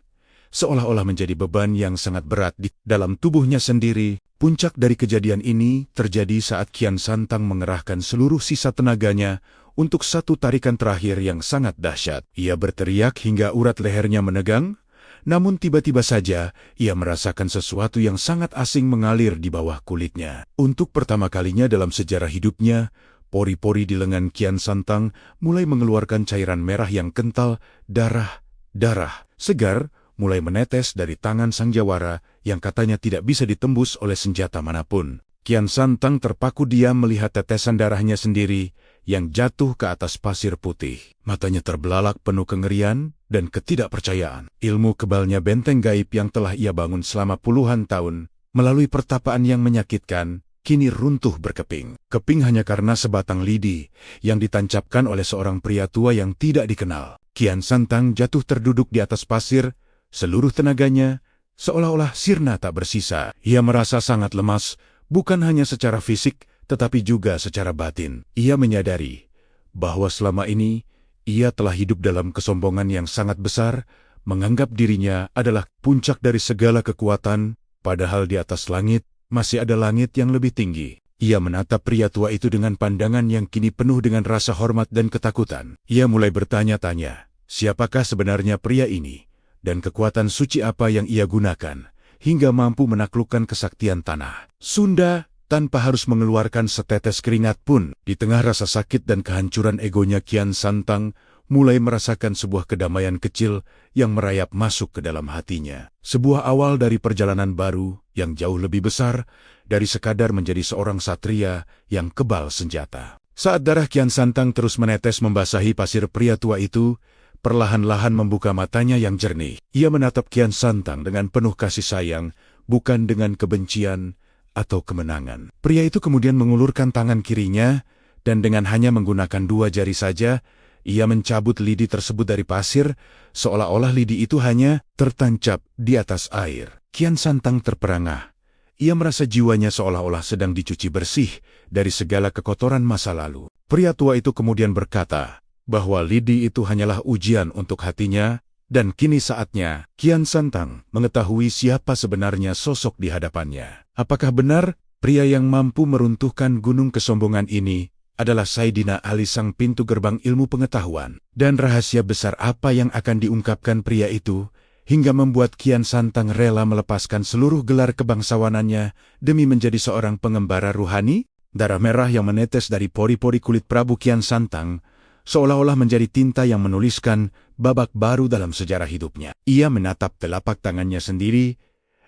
seolah-olah menjadi beban yang sangat berat di dalam tubuhnya sendiri. Puncak dari kejadian ini terjadi saat Kian Santang mengerahkan seluruh sisa tenaganya untuk satu tarikan terakhir yang sangat dahsyat. Ia berteriak hingga urat lehernya menegang, namun tiba-tiba saja ia merasakan sesuatu yang sangat asing mengalir di bawah kulitnya. Untuk pertama kalinya dalam sejarah hidupnya, pori-pori di lengan Kian Santang mulai mengeluarkan cairan merah yang kental. Darah segar mulai menetes dari tangan sang jawara yang katanya tidak bisa ditembus oleh senjata manapun. Kian Santang terpaku diam melihat tetesan darahnya sendiri yang jatuh ke atas pasir putih. Matanya terbelalak penuh kengerian dan ketidakpercayaan. Ilmu kebalnya, benteng gaib yang telah ia bangun selama puluhan tahun melalui pertapaan yang menyakitkan, kini runtuh berkeping. Keping hanya karena sebatang lidi yang ditancapkan oleh seorang pria tua yang tidak dikenal. Kian Santang jatuh terduduk di atas pasir, seluruh tenaganya seolah-olah sirna tak bersisa. Ia merasa sangat lemas, bukan hanya secara fisik, tetapi juga secara batin. Ia menyadari bahwa selama ini ia telah hidup dalam kesombongan yang sangat besar, menganggap dirinya adalah puncak dari segala kekuatan, padahal di atas langit masih ada langit yang lebih tinggi. Ia menatap pria tua itu dengan pandangan yang kini penuh dengan rasa hormat dan ketakutan. Ia mulai bertanya-tanya, siapakah sebenarnya pria ini, dan kekuatan suci apa yang ia gunakan, hingga mampu menaklukkan kesaktian tanah Sunda, tanpa harus mengeluarkan setetes keringat pun. Di tengah rasa sakit dan kehancuran egonya, Kian Santang mulai merasakan sebuah kedamaian kecil yang merayap masuk ke dalam hatinya. Sebuah awal dari perjalanan baru yang jauh lebih besar dari sekadar menjadi seorang satria yang kebal senjata. Saat darah Kian Santang terus menetes membasahi pasir, pria tua itu perlahan-lahan membuka matanya yang jernih. Ia menatap Kian Santang dengan penuh kasih sayang, bukan dengan kebencian atau kemenangan. Pria itu kemudian mengulurkan tangan kirinya, dan dengan hanya menggunakan 2 jari saja, ia mencabut lidi tersebut dari pasir, seolah-olah lidi itu hanya tertancap di atas air. Kian Santang terperangah. Ia merasa jiwanya seolah-olah sedang dicuci bersih dari segala kekotoran masa lalu. Pria tua itu kemudian berkata bahwa lidi itu hanyalah ujian untuk hatinya, dan kini saatnya Kian Santang mengetahui siapa sebenarnya sosok di hadapannya. Apakah benar pria yang mampu meruntuhkan gunung kesombongan ini adalah Saidina Ali, sang pintu gerbang ilmu pengetahuan? Dan rahasia besar apa yang akan diungkapkan pria itu hingga membuat Kian Santang rela melepaskan seluruh gelar kebangsawanannya demi menjadi seorang pengembara ruhani? Darah merah yang menetes dari pori-pori kulit Prabu Kian Santang seolah-olah menjadi tinta yang menuliskan babak baru dalam sejarah hidupnya. Ia menatap telapak tangannya sendiri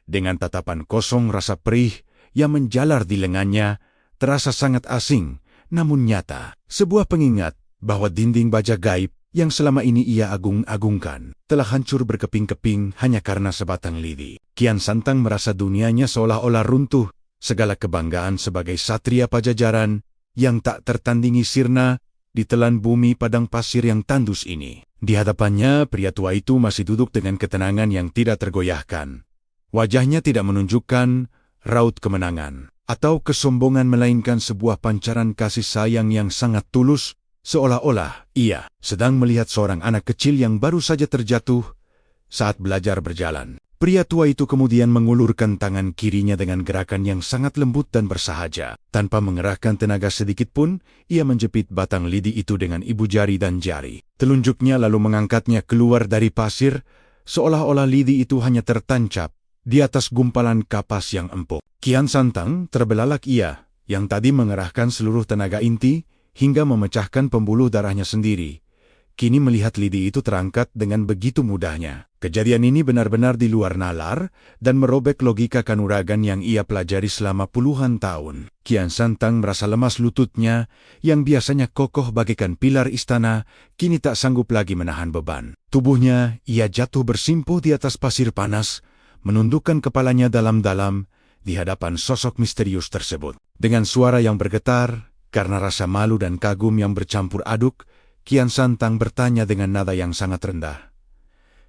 dengan tatapan kosong. Rasa perih yang menjalar di lengannya terasa sangat asing, namun nyata. Sebuah pengingat bahwa dinding baja gaib yang selama ini ia agung-agungkan telah hancur berkeping-keping hanya karena sebatang lidi. Kian Santang merasa dunianya seolah-olah runtuh. Segala kebanggaan sebagai satria Pajajaran yang tak tertandingi sirna ditelan bumi padang pasir yang tandus ini. Di hadapannya, pria tua itu masih duduk dengan ketenangan yang tidak tergoyahkan. Wajahnya tidak menunjukkan raut kemenangan atau kesombongan, melainkan sebuah pancaran kasih sayang yang sangat tulus, seolah-olah ia sedang melihat seorang anak kecil yang baru saja terjatuh saat belajar berjalan. Pria tua itu kemudian mengulurkan tangan kirinya dengan gerakan yang sangat lembut dan bersahaja. Tanpa mengerahkan tenaga sedikit pun, ia menjepit batang lidi itu dengan ibu jari dan jari. Telunjuknya lalu mengangkatnya keluar dari pasir, seolah-olah lidi itu hanya tertancap di atas gumpalan kapas yang empuk. Kian Santang terbelalak. Ia yang tadi mengerahkan seluruh tenaga inti hingga memecahkan pembuluh darahnya sendiri, kini melihat lidi itu terangkat dengan begitu mudahnya. Kejadian ini benar-benar di luar nalar dan merobek logika kanuragan yang ia pelajari selama puluhan tahun. Kian Santang merasa lemas. Lututnya yang biasanya kokoh bagaikan pilar istana kini tak sanggup lagi menahan beban. Tubuhnya ia jatuh bersimpuh di atas pasir panas, menundukkan kepalanya dalam-dalam di hadapan sosok misterius tersebut. Dengan suara yang bergetar karena rasa malu dan kagum yang bercampur aduk, Kian Santang bertanya dengan nada yang sangat rendah,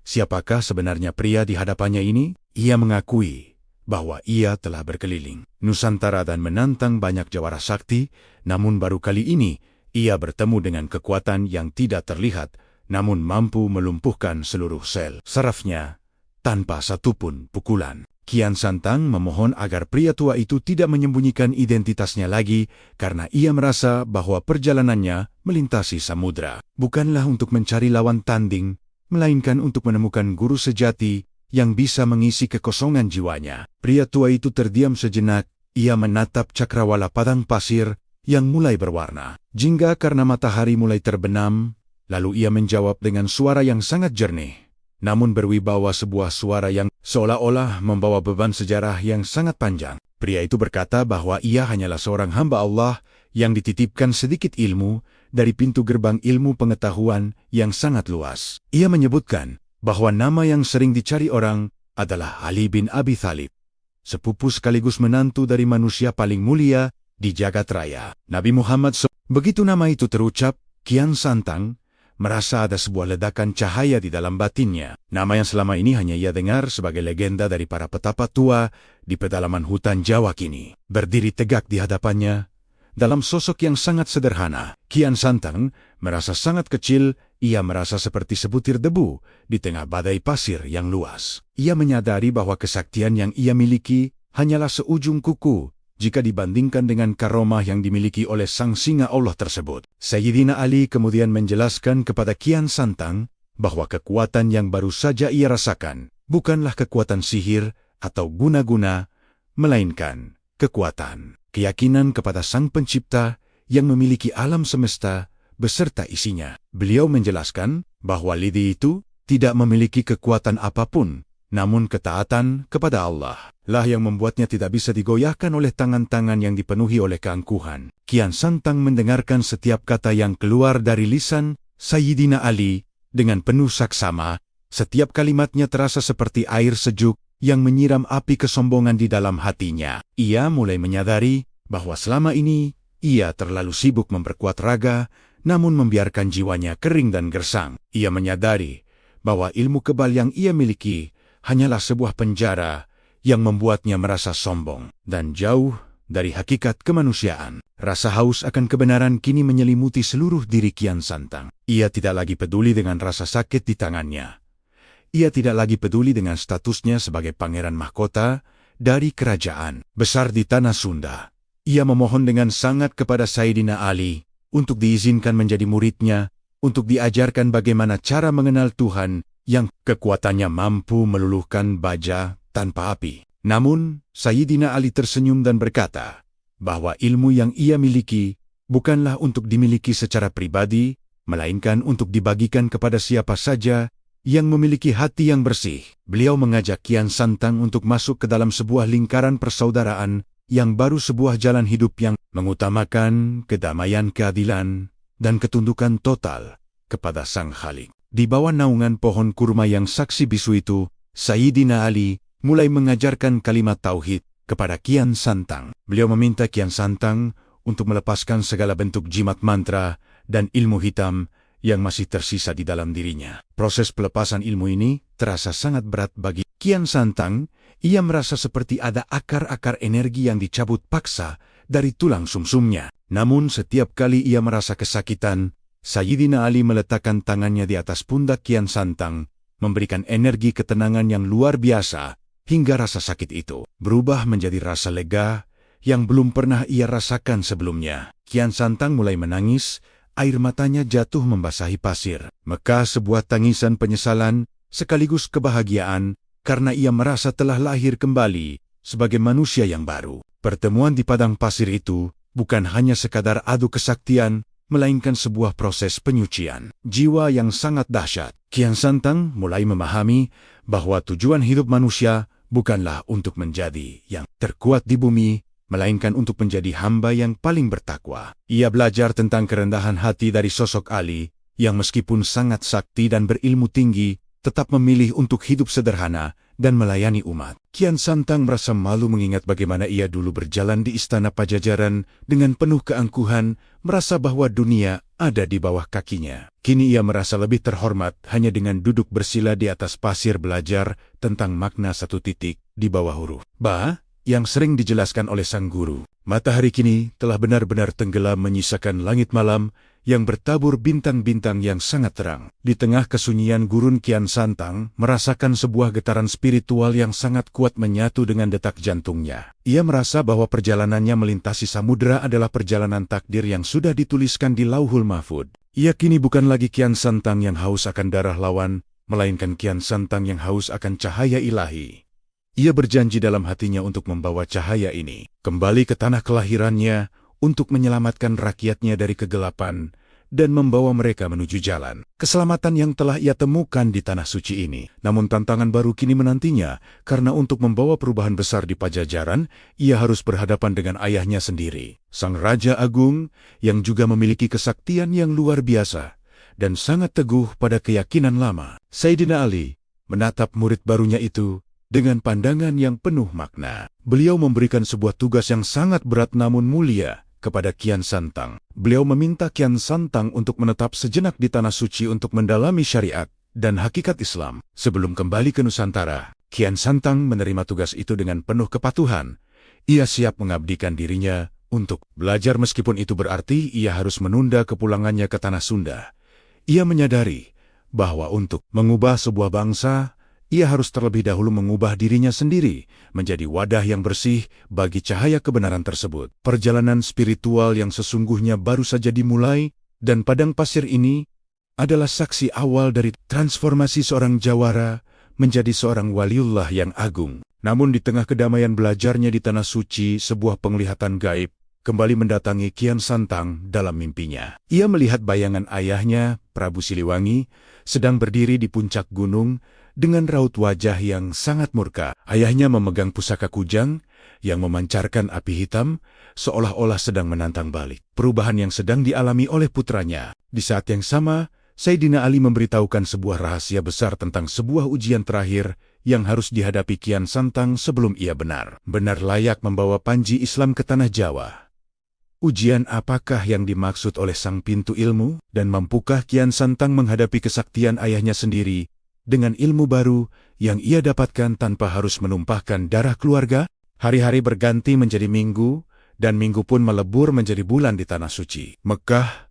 siapakah sebenarnya pria di hadapannya ini? Ia mengakui bahwa ia telah berkeliling Nusantara dan menantang banyak jawara sakti, namun baru kali ini ia bertemu dengan kekuatan yang tidak terlihat, namun mampu melumpuhkan seluruh sel sarafnya tanpa satupun pukulan. Kian Santang memohon agar pria tua itu tidak menyembunyikan identitasnya lagi, karena ia merasa bahwa perjalanannya melintasi samudra bukanlah untuk mencari lawan tanding, melainkan untuk menemukan guru sejati yang bisa mengisi kekosongan jiwanya. Pria tua itu terdiam sejenak. Ia menatap cakrawala padang pasir yang mulai berwarna jingga karena matahari mulai terbenam. Lalu ia menjawab dengan suara yang sangat jernih, namun berwibawa, sebuah suara yang seolah-olah membawa beban sejarah yang sangat panjang. Pria itu berkata bahwa ia hanyalah seorang hamba Allah yang dititipkan sedikit ilmu dari pintu gerbang ilmu pengetahuan yang sangat luas. Ia menyebutkan bahwa nama yang sering dicari orang adalah Ali bin Abi Thalib, sepupu sekaligus menantu dari manusia paling mulia di jagat raya, Nabi Muhammad SAW. Begitu nama itu terucap, Kian Santang merasa ada sebuah ledakan cahaya di dalam batinnya. Nama yang selama ini hanya ia dengar sebagai legenda dari para petapa tua di pedalaman hutan Jawa kini berdiri tegak di hadapannya dalam sosok yang sangat sederhana. Kian Santang merasa sangat kecil. Ia merasa seperti sebutir debu di tengah badai pasir yang luas. Ia menyadari bahwa kesaktian yang ia miliki hanyalah seujung kuku jika dibandingkan dengan karomah yang dimiliki oleh sang singa Allah tersebut. Sayyidina Ali kemudian menjelaskan kepada Kian Santang bahwa kekuatan yang baru saja ia rasakan bukanlah kekuatan sihir atau guna-guna, melainkan kekuatan keyakinan kepada Sang Pencipta yang memiliki alam semesta beserta isinya. Beliau menjelaskan bahwa Lidi itu tidak memiliki kekuatan apapun, namun ketaatan kepada Allah lah yang membuatnya tidak bisa digoyahkan oleh tangan-tangan yang dipenuhi oleh keangkuhan. Kian Santang mendengarkan setiap kata yang keluar dari lisan Sayyidina Ali dengan penuh saksama. Setiap kalimatnya terasa seperti air sejuk yang menyiram api kesombongan di dalam hatinya. Ia mulai menyadari bahwa selama ini ia terlalu sibuk memperkuat raga, namun membiarkan jiwanya kering dan gersang. Ia menyadari bahwa ilmu kebal yang ia miliki hanyalah sebuah penjara yang membuatnya merasa sombong dan jauh dari hakikat kemanusiaan. Rasa haus akan kebenaran kini menyelimuti seluruh diri Kian Santang. Ia tidak lagi peduli dengan rasa sakit di tangannya. Ia tidak lagi peduli dengan statusnya sebagai pangeran mahkota dari kerajaan besar di tanah Sunda. Ia memohon dengan sangat kepada Sayyidina Ali untuk diizinkan menjadi muridnya, untuk diajarkan bagaimana cara mengenal Tuhan yang kekuatannya mampu meluluhkan baja tanpa api. Namun, Sayyidina Ali tersenyum dan berkata bahwa ilmu yang ia miliki bukanlah untuk dimiliki secara pribadi, melainkan untuk dibagikan kepada siapa saja yang memiliki hati yang bersih. Beliau mengajak Kian Santang untuk masuk ke dalam sebuah lingkaran persaudaraan yang baru, sebuah jalan hidup yang mengutamakan kedamaian, keadilan, dan ketundukan total kepada Sang Khalik. Di bawah naungan pohon kurma yang saksi bisu itu, Sayyidina Ali mulai mengajarkan kalimat tauhid kepada Kian Santang. Beliau meminta Kian Santang untuk melepaskan segala bentuk jimat mantra dan ilmu hitam yang masih tersisa di dalam dirinya. Proses pelepasan ilmu ini terasa sangat berat bagi Kian Santang. Ia merasa seperti ada akar-akar energi yang dicabut paksa dari tulang sumsumnya. Namun setiap kali ia merasa kesakitan, Sayyidina Ali meletakkan tangannya di atas pundak Kian Santang, memberikan energi ketenangan yang luar biasa, hingga rasa sakit itu berubah menjadi rasa lega yang belum pernah ia rasakan sebelumnya. Kian Santang mulai menangis. Air matanya jatuh membasahi pasir. Maka sebuah tangisan penyesalan sekaligus kebahagiaan karena ia merasa telah lahir kembali sebagai manusia yang baru. Pertemuan di padang pasir itu bukan hanya sekadar adu kesaktian, melainkan sebuah proses penyucian jiwa yang sangat dahsyat. Kian Santang mulai memahami bahwa tujuan hidup manusia bukanlah untuk menjadi yang terkuat di bumi, melainkan untuk menjadi hamba yang paling bertakwa. Ia belajar tentang kerendahan hati dari sosok Ali, yang meskipun sangat sakti dan berilmu tinggi, tetap memilih untuk hidup sederhana dan melayani umat. Kian Santang merasa malu mengingat bagaimana ia dulu berjalan di istana Pajajaran dengan penuh keangkuhan, merasa bahwa dunia ada di bawah kakinya. Kini ia merasa lebih terhormat hanya dengan duduk bersila di atas pasir belajar tentang makna satu titik di bawah huruf Ba yang sering dijelaskan oleh sang guru. Matahari kini telah benar-benar tenggelam menyisakan langit malam yang bertabur bintang-bintang yang sangat terang. Di tengah kesunyian gurun, Kian Santang merasakan sebuah getaran spiritual yang sangat kuat menyatu dengan detak jantungnya. Ia merasa bahwa perjalanannya melintasi samudera adalah perjalanan takdir yang sudah dituliskan di Lauhul Mahfud. Ia kini bukan lagi Kian Santang yang haus akan darah lawan, melainkan Kian Santang yang haus akan cahaya ilahi. Ia berjanji dalam hatinya untuk membawa cahaya ini kembali ke tanah kelahirannya untuk menyelamatkan rakyatnya dari kegelapan dan membawa mereka menuju jalan keselamatan yang telah ia temukan di tanah suci ini. Namun tantangan baru kini menantinya, karena untuk membawa perubahan besar di Pajajaran, ia harus berhadapan dengan ayahnya sendiri, Sang Raja Agung yang juga memiliki kesaktian yang luar biasa dan sangat teguh pada keyakinan lama. Sayyidina Ali menatap murid barunya itu dengan pandangan yang penuh makna. Beliau memberikan sebuah tugas yang sangat berat namun mulia kepada Kian Santang. Beliau meminta Kian Santang untuk menetap sejenak di tanah suci untuk mendalami syariat dan hakikat Islam. Sebelum kembali ke Nusantara, Kian Santang menerima tugas itu dengan penuh kepatuhan. Ia siap mengabdikan dirinya untuk belajar meskipun itu berarti ia harus menunda kepulangannya ke tanah Sunda. Ia menyadari bahwa untuk mengubah sebuah bangsa ia harus terlebih dahulu mengubah dirinya sendiri menjadi wadah yang bersih bagi cahaya kebenaran tersebut. Perjalanan spiritual yang sesungguhnya baru saja dimulai, dan padang pasir ini adalah saksi awal dari transformasi seorang jawara menjadi seorang waliullah yang agung. Namun di tengah kedamaian belajarnya di Tanah Suci, sebuah penglihatan gaib kembali mendatangi Kian Santang dalam mimpinya. Ia melihat bayangan ayahnya, Prabu Siliwangi, sedang berdiri di puncak gunung dengan raut wajah yang sangat murka. Ayahnya memegang pusaka kujang yang memancarkan api hitam, seolah-olah sedang menantang balik perubahan yang sedang dialami oleh putranya. Di saat yang sama, Sayyidina Ali memberitahukan sebuah rahasia besar tentang sebuah ujian terakhir yang harus dihadapi Kian Santang sebelum ia benar-benar layak membawa panji Islam ke tanah Jawa. Ujian apakah yang dimaksud oleh sang pintu ilmu, dan mampukah Kian Santang menghadapi kesaktian ayahnya sendiri dengan ilmu baru yang ia dapatkan tanpa harus menumpahkan darah keluarga? Hari-hari berganti menjadi minggu, dan minggu pun melebur menjadi bulan di Tanah Suci, Mekah.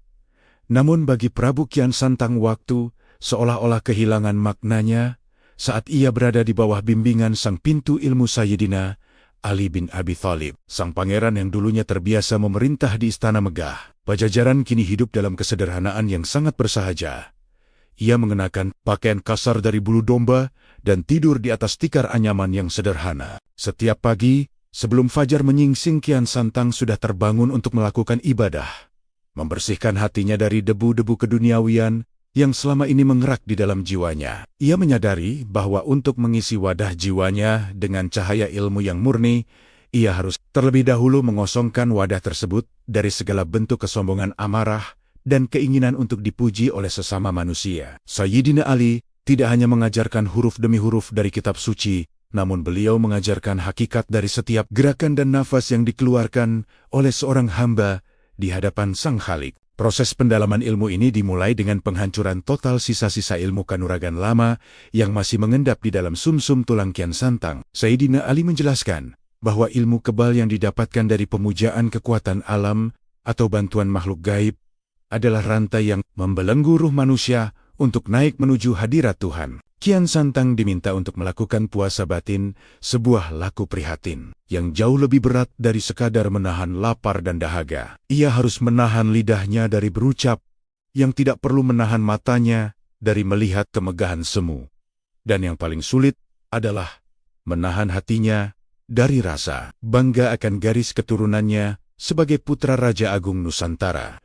Namun bagi Prabu Kian Santang waktu seolah-olah kehilangan maknanya saat ia berada di bawah bimbingan sang pintu ilmu Sayyidina Ali bin Abi Thalib, sang pangeran yang dulunya terbiasa memerintah di istana megah. Pajajaran kini hidup dalam kesederhanaan yang sangat bersahaja. Ia mengenakan pakaian kasar dari bulu domba dan tidur di atas tikar anyaman yang sederhana. Setiap pagi, sebelum fajar menyingsing, Kian Santang sudah terbangun untuk melakukan ibadah, membersihkan hatinya dari debu-debu keduniawian yang selama ini mengerak di dalam jiwanya. Ia menyadari bahwa untuk mengisi wadah jiwanya dengan cahaya ilmu yang murni, ia harus terlebih dahulu mengosongkan wadah tersebut dari segala bentuk kesombongan, amarah, dan keinginan untuk dipuji oleh sesama manusia. Sayyidina Ali tidak hanya mengajarkan huruf demi huruf dari kitab suci, namun beliau mengajarkan hakikat dari setiap gerakan dan nafas yang dikeluarkan oleh seorang hamba di hadapan Sang Khalik. Proses pendalaman ilmu ini dimulai dengan penghancuran total sisa-sisa ilmu kanuragan lama yang masih mengendap di dalam sumsum tulang Kian Santang. Sayyidina Ali menjelaskan bahwa ilmu kebal yang didapatkan dari pemujaan kekuatan alam atau bantuan makhluk gaib adalah rantai yang membelenggu ruh manusia untuk naik menuju hadirat Tuhan. Kian Santang diminta untuk melakukan puasa batin, sebuah laku prihatin yang jauh lebih berat dari sekadar menahan lapar dan dahaga. Ia harus menahan lidahnya dari berucap, yang tidak perlu menahan matanya dari melihat kemegahan semu. Dan yang paling sulit adalah menahan hatinya dari rasa bangga akan garis keturunannya sebagai putra Raja Agung Nusantara.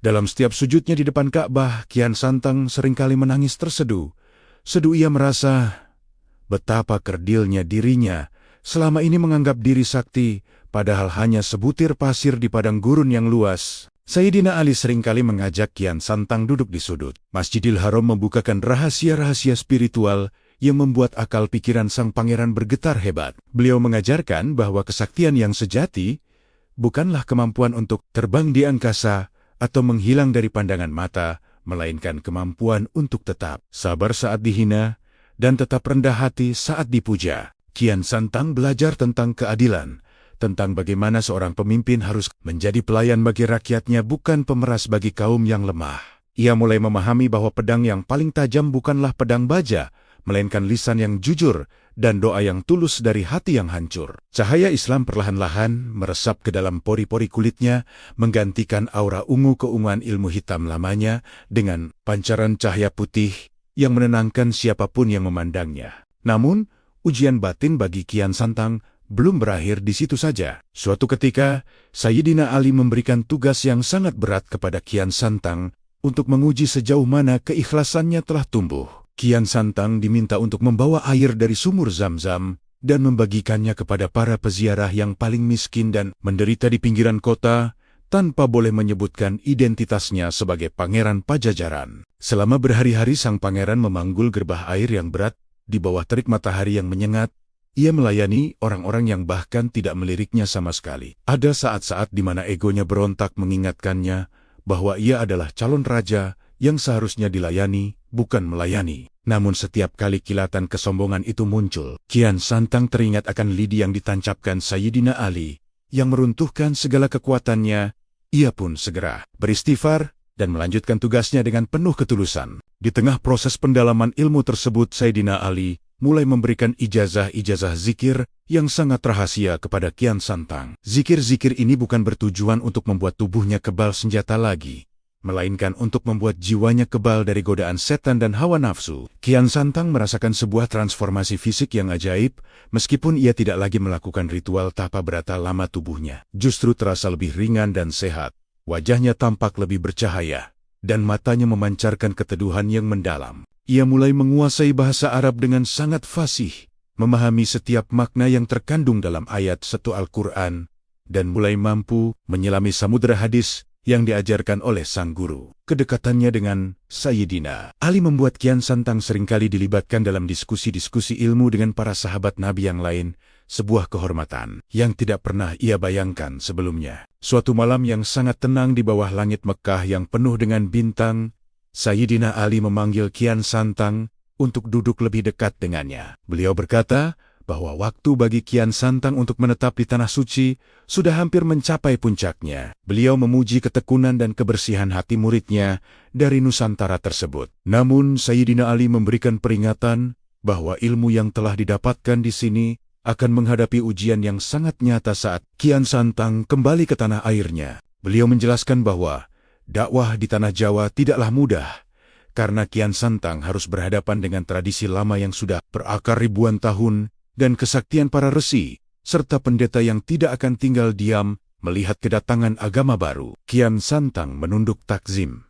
Dalam setiap sujudnya di depan Ka'bah, Kian Santang seringkali menangis terseduh. Ia merasa betapa kerdilnya dirinya selama ini menganggap diri sakti, padahal hanya sebutir pasir di padang gurun yang luas. Sayyidina Ali seringkali mengajak Kian Santang duduk di sudut Masjidil Haram, membukakan rahasia-rahasia spiritual yang membuat akal pikiran sang pangeran bergetar hebat. Beliau mengajarkan bahwa kesaktian yang sejati bukanlah kemampuan untuk terbang di angkasa atau menghilang dari pandangan mata, melainkan kemampuan untuk tetap sabar saat dihina dan tetap rendah hati saat dipuja. Kian Santang belajar tentang keadilan, tentang bagaimana seorang pemimpin harus menjadi pelayan bagi rakyatnya, bukan pemeras bagi kaum yang lemah. Ia mulai memahami bahwa pedang yang paling tajam bukanlah pedang baja, melainkan lisan yang jujur dan doa yang tulus dari hati yang hancur. Cahaya Islam perlahan-lahan meresap ke dalam pori-pori kulitnya, menggantikan aura ungu keunguan ilmu hitam lamanya dengan pancaran cahaya putih yang menenangkan siapapun yang memandangnya. Namun, ujian batin bagi Kian Santang belum berakhir di situ saja. Suatu ketika, Sayyidina Ali memberikan tugas yang sangat berat kepada Kian Santang untuk menguji sejauh mana keikhlasannya telah tumbuh. Kian Santang diminta untuk membawa air dari sumur Zam-Zam dan membagikannya kepada para peziarah yang paling miskin dan menderita di pinggiran kota, tanpa boleh menyebutkan identitasnya sebagai Pangeran Pajajaran. Selama berhari-hari sang pangeran memanggul gerbah air yang berat di bawah terik matahari yang menyengat. Ia melayani orang-orang yang bahkan tidak meliriknya sama sekali. Ada saat-saat di mana egonya berontak mengingatkannya bahwa ia adalah calon raja yang seharusnya dilayani, bukan melayani. Namun setiap kali kilatan kesombongan itu muncul, Kian Santang teringat akan lidi yang ditancapkan Sayyidina Ali, yang meruntuhkan segala kekuatannya. Ia pun segera beristighfar dan melanjutkan tugasnya dengan penuh ketulusan. Di tengah proses pendalaman ilmu tersebut, Sayyidina Ali mulai memberikan ijazah-ijazah zikir yang sangat rahasia kepada Kian Santang. Zikir-zikir ini bukan bertujuan untuk membuat tubuhnya kebal senjata lagi, melainkan untuk membuat jiwanya kebal dari godaan setan dan hawa nafsu. Kian Santang merasakan sebuah transformasi fisik yang ajaib, meskipun ia tidak lagi melakukan ritual tapa berata lama. Tubuhnya justru terasa lebih ringan dan sehat, wajahnya tampak lebih bercahaya, dan matanya memancarkan keteduhan yang mendalam. Ia mulai menguasai bahasa Arab dengan sangat fasih, memahami setiap makna yang terkandung dalam ayat satu Al-Quran, dan mulai mampu menyelami samudera hadis yang diajarkan oleh sang guru. Kedekatannya dengan Sayyidina Ali membuat Kian Santang seringkali dilibatkan dalam diskusi-diskusi ilmu dengan para sahabat Nabi yang lain, sebuah kehormatan yang tidak pernah ia bayangkan sebelumnya. Suatu malam yang sangat tenang di bawah langit Mekah yang penuh dengan bintang, Sayyidina Ali memanggil Kian Santang untuk duduk lebih dekat dengannya. Beliau berkata bahwa waktu bagi Kian Santang untuk menetap di Tanah Suci sudah hampir mencapai puncaknya. Beliau memuji ketekunan dan kebersihan hati muridnya dari Nusantara tersebut. Namun Sayyidina Ali memberikan peringatan bahwa ilmu yang telah didapatkan di sini akan menghadapi ujian yang sangat nyata saat Kian Santang kembali ke tanah airnya. Beliau menjelaskan bahwa dakwah di Tanah Jawa tidaklah mudah, karena Kian Santang harus berhadapan dengan tradisi lama yang sudah berakar ribuan tahun dan kesaktian para resi, serta pendeta yang tidak akan tinggal diam melihat kedatangan agama baru. Kian Santang menunduk takzim.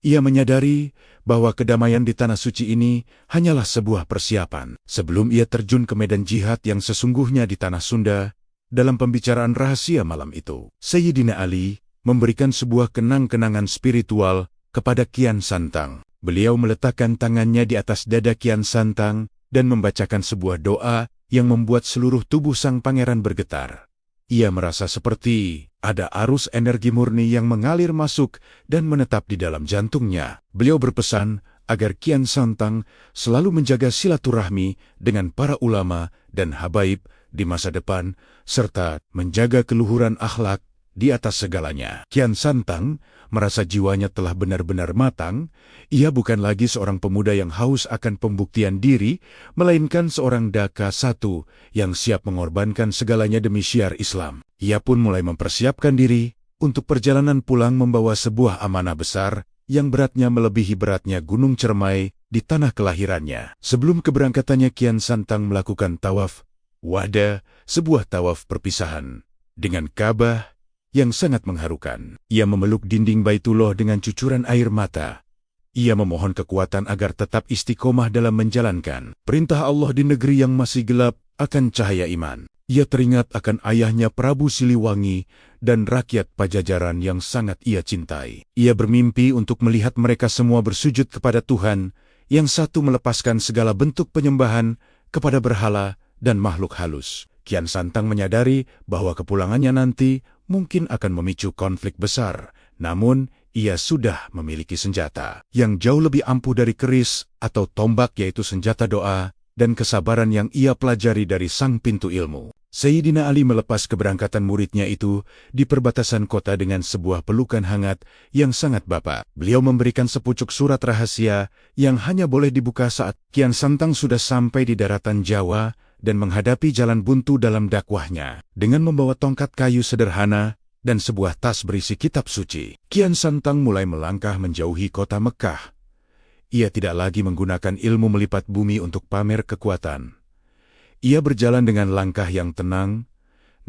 Ia menyadari bahwa kedamaian di Tanah Suci ini hanyalah sebuah persiapan sebelum ia terjun ke medan jihad yang sesungguhnya di Tanah Sunda. Dalam pembicaraan rahasia malam itu, Sayyidina Ali memberikan sebuah kenang-kenangan spiritual kepada Kian Santang. Beliau meletakkan tangannya di atas dada Kian Santang dan membacakan sebuah doa yang membuat seluruh tubuh sang pangeran bergetar. Ia merasa seperti ada arus energi murni yang mengalir masuk dan menetap di dalam jantungnya. Beliau berpesan agar Kian Santang selalu menjaga silaturahmi dengan para ulama dan habaib di masa depan, serta menjaga keluhuran akhlak di atas segalanya. Kian Santang merasa jiwanya telah benar-benar matang. Ia bukan lagi seorang pemuda yang haus akan pembuktian diri, melainkan seorang daka satu yang siap mengorbankan segalanya demi syiar Islam. Ia pun mulai mempersiapkan diri untuk perjalanan pulang membawa sebuah amanah besar yang beratnya melebihi beratnya Gunung Cermai di tanah kelahirannya. Sebelum keberangkatannya, Kian Santang melakukan tawaf wada, sebuah tawaf perpisahan dengan Ka'bah yang sangat mengharukan. Ia memeluk dinding Baitullah dengan cucuran air mata. Ia memohon kekuatan agar tetap istiqomah dalam menjalankan perintah Allah di negeri yang masih gelap akan cahaya iman. Ia teringat akan ayahnya Prabu Siliwangi dan rakyat Pajajaran yang sangat ia cintai. Ia bermimpi untuk melihat mereka semua bersujud kepada Tuhan yang satu, melepaskan segala bentuk penyembahan kepada berhala dan makhluk halus. Kian Santang menyadari bahwa kepulangannya nanti mungkin akan memicu konflik besar, namun ia sudah memiliki senjata yang jauh lebih ampuh dari keris atau tombak, yaitu senjata doa dan kesabaran yang ia pelajari dari sang pintu ilmu. Sayyidina Ali melepas keberangkatan muridnya itu di perbatasan kota dengan sebuah pelukan hangat yang sangat bapa. Beliau memberikan sepucuk surat rahasia yang hanya boleh dibuka saat Kian Santang sudah sampai di daratan Jawa dan menghadapi jalan buntu dalam dakwahnya. Dengan membawa tongkat kayu sederhana dan sebuah tas berisi kitab suci, Kian Santang mulai melangkah menjauhi kota Mekah. Ia tidak lagi menggunakan ilmu melipat bumi untuk pamer kekuatan. Ia berjalan dengan langkah yang tenang,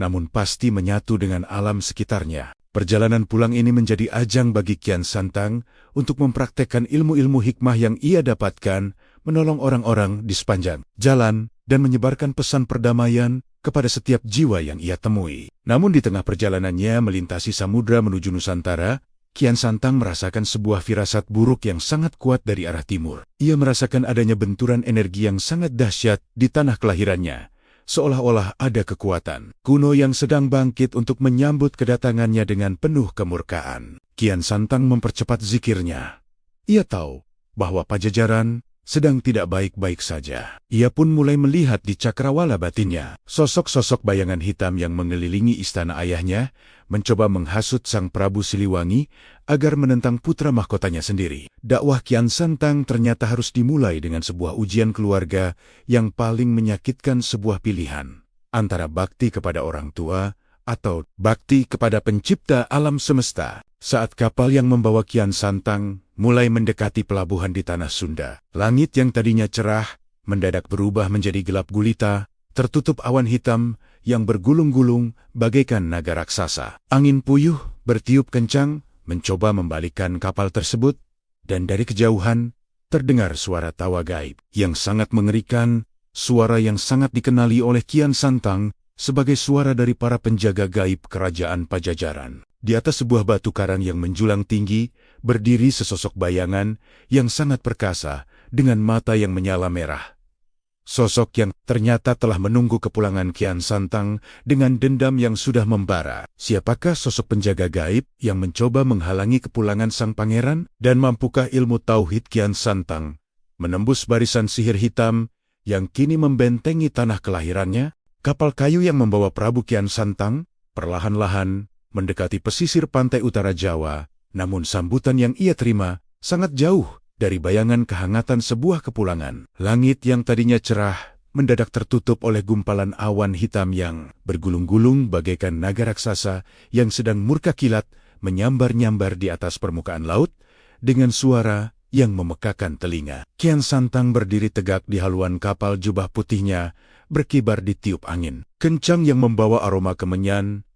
namun pasti menyatu dengan alam sekitarnya. Perjalanan pulang ini menjadi ajang bagi Kian Santang untuk mempraktekkan ilmu-ilmu hikmah yang ia dapatkan, menolong orang-orang di sepanjang jalan, dan menyebarkan pesan perdamaian kepada setiap jiwa yang ia temui. Namun di tengah perjalanannya melintasi samudra menuju Nusantara, Kian Santang merasakan sebuah firasat buruk yang sangat kuat dari arah timur. Ia merasakan adanya benturan energi yang sangat dahsyat di tanah kelahirannya, seolah-olah ada kekuatan kuno yang sedang bangkit untuk menyambut kedatangannya dengan penuh kemurkaan. Kian Santang mempercepat zikirnya. Ia tahu bahwa Pajajaran sedang tidak baik-baik saja. Ia pun mulai melihat di cakrawala batinnya sosok-sosok bayangan hitam yang mengelilingi istana ayahnya, mencoba menghasut Sang Prabu Siliwangi agar menentang putra mahkotanya sendiri. Dakwah Kian Santang ternyata harus dimulai dengan sebuah ujian keluarga yang paling menyakitkan, sebuah pilihan antara bakti kepada orang tua atau bakti kepada pencipta alam semesta. Saat kapal yang membawa Kian Santang mulai mendekati pelabuhan di tanah Sunda, langit yang tadinya cerah mendadak berubah menjadi gelap gulita, tertutup awan hitam yang bergulung-gulung bagaikan naga raksasa. Angin puyuh bertiup kencang mencoba membalikkan kapal tersebut, dan dari kejauhan terdengar suara tawa gaib yang sangat mengerikan, suara yang sangat dikenali oleh Kian Santang sebagai suara dari para penjaga gaib kerajaan Pajajaran. Di atas sebuah batu karang yang menjulang tinggi, berdiri sesosok bayangan yang sangat perkasa dengan mata yang menyala merah. Sosok yang ternyata telah menunggu kepulangan Kian Santang dengan dendam yang sudah membara. Siapakah sosok penjaga gaib yang mencoba menghalangi kepulangan sang pangeran? Dan mampukah ilmu tauhid Kian Santang menembus barisan sihir hitam yang kini membentengi tanah kelahirannya? Kapal kayu yang membawa Prabu Kian Santang perlahan-lahan mendekati pesisir pantai utara Jawa, namun sambutan yang ia terima sangat jauh dari bayangan kehangatan sebuah kepulangan. Langit yang tadinya cerah mendadak tertutup oleh gumpalan awan hitam yang bergulung-gulung bagaikan naga raksasa yang sedang murka kilat menyambar-nyambar di atas permukaan laut dengan suara yang memekakan telinga. Kian Santang berdiri tegak di haluan kapal, jubah putihnya berkibar di tiup angin kencang yang membawa aroma kemenyan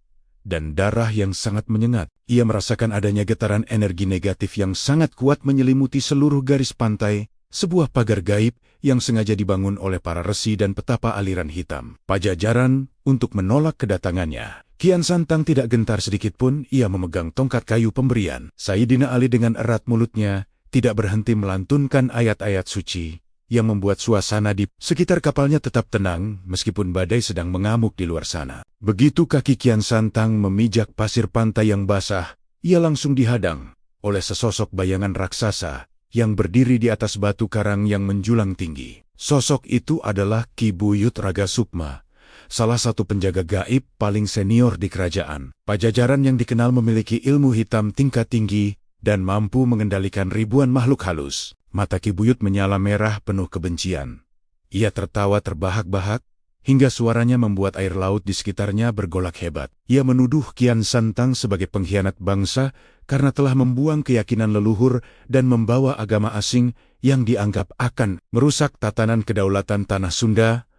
dan darah yang sangat menyengat. Ia merasakan adanya getaran energi negatif yang sangat kuat menyelimuti seluruh garis pantai, sebuah pagar gaib yang sengaja dibangun oleh para resi dan petapa aliran hitam Pajajaran untuk menolak kedatangannya. Kian Santang tidak gentar sedikit pun, ia memegang tongkat kayu pemberian. Sayyidina Ali dengan erat mulutnya tidak berhenti melantunkan ayat-ayat suci yang membuat suasana di sekitar kapalnya tetap tenang meskipun badai sedang mengamuk di luar sana. Begitu kaki Kian Santang memijak pasir pantai yang basah, ia langsung dihadang oleh sesosok bayangan raksasa yang berdiri di atas batu karang yang menjulang tinggi. Sosok itu adalah Ki Buyut Raga Sukma, salah satu penjaga gaib paling senior di kerajaan Pajajaran yang dikenal memiliki ilmu hitam tingkat tinggi dan mampu mengendalikan ribuan makhluk halus. Mata Ki Buyut menyala merah penuh kebencian. Ia tertawa terbahak-bahak, hingga suaranya membuat air laut di sekitarnya bergolak hebat. Ia menuduh Kian Santang sebagai pengkhianat bangsa karena telah membuang keyakinan leluhur dan membawa agama asing yang dianggap akan merusak tatanan kedaulatan tanah Sunda.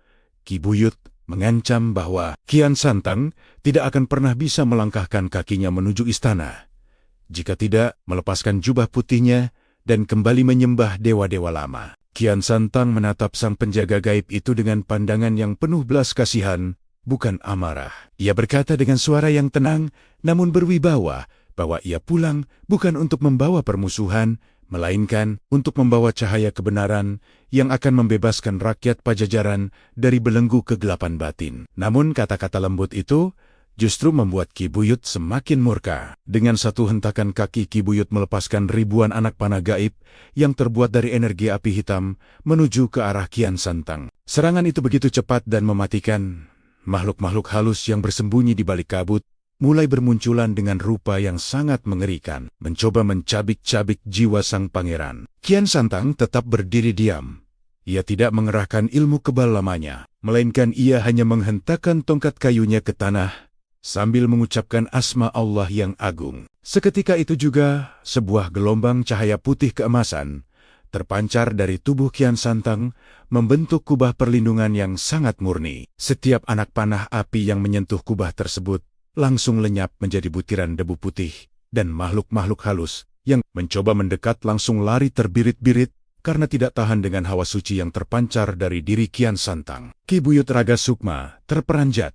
Ki Buyut mengancam bahwa Kian Santang tidak akan pernah bisa melangkahkan kakinya menuju istana jika tidak melepaskan jubah putihnya dan kembali menyembah dewa-dewa lama. Kian Santang menatap sang penjaga gaib itu dengan pandangan yang penuh belas kasihan, bukan amarah. Ia berkata dengan suara yang tenang, namun berwibawa, bahwa ia pulang bukan untuk membawa permusuhan, melainkan untuk membawa cahaya kebenaran yang akan membebaskan rakyat Pajajaran dari belenggu kegelapan batin. Namun kata-kata lembut itu justru membuat Ki Buyut semakin murka. Dengan satu hentakan kaki, Ki Buyut melepaskan ribuan anak panah gaib yang terbuat dari energi api hitam menuju ke arah Kian Santang. Serangan itu begitu cepat dan mematikan. Makhluk-makhluk halus yang bersembunyi di balik kabut mulai bermunculan dengan rupa yang sangat mengerikan, mencoba mencabik-cabik jiwa sang pangeran. Kian Santang tetap berdiri diam. Ia tidak mengerahkan ilmu kebal lamanya, melainkan ia hanya menghentakkan tongkat kayunya ke tanah sambil mengucapkan asma Allah yang agung. Seketika itu juga, sebuah gelombang cahaya putih keemasan terpancar dari tubuh Kian Santang, membentuk kubah perlindungan yang sangat murni. Setiap anak panah api yang menyentuh kubah tersebut langsung lenyap menjadi butiran debu putih, dan makhluk-makhluk halus yang mencoba mendekat langsung lari terbirit-birit karena tidak tahan dengan hawa suci yang terpancar dari diri Kian Santang. Ki Buyut Raga Sukma terperanjat.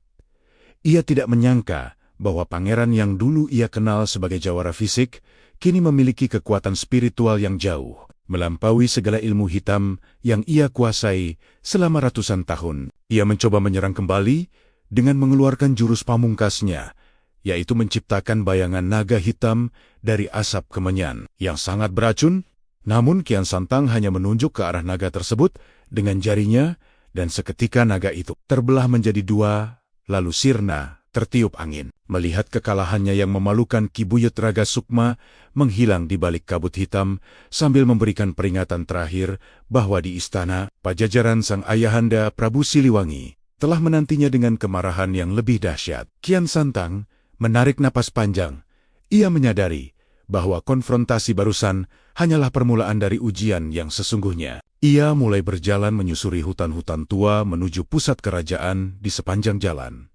Ia tidak menyangka bahwa pangeran yang dulu ia kenal sebagai jawara fisik, kini memiliki kekuatan spiritual yang jauh, melampaui segala ilmu hitam yang ia kuasai selama ratusan tahun. Ia mencoba menyerang kembali dengan mengeluarkan jurus pamungkasnya, yaitu menciptakan bayangan naga hitam dari asap kemenyan yang sangat beracun. Namun Kian Santang hanya menunjuk ke arah naga tersebut dengan jarinya, dan seketika naga itu terbelah menjadi dua, lalu sirna, tertiup angin. Melihat kekalahannya yang memalukan, Ki Buyut Raga Sukma menghilang di balik kabut hitam sambil memberikan peringatan terakhir bahwa di istana Pajajaran sang ayahanda Prabu Siliwangi telah menantinya dengan kemarahan yang lebih dahsyat. Kian Santang menarik napas panjang. Ia menyadari bahwa konfrontasi barusan hanyalah permulaan dari ujian yang sesungguhnya. Ia mulai berjalan menyusuri hutan-hutan tua menuju pusat kerajaan di sepanjang jalan.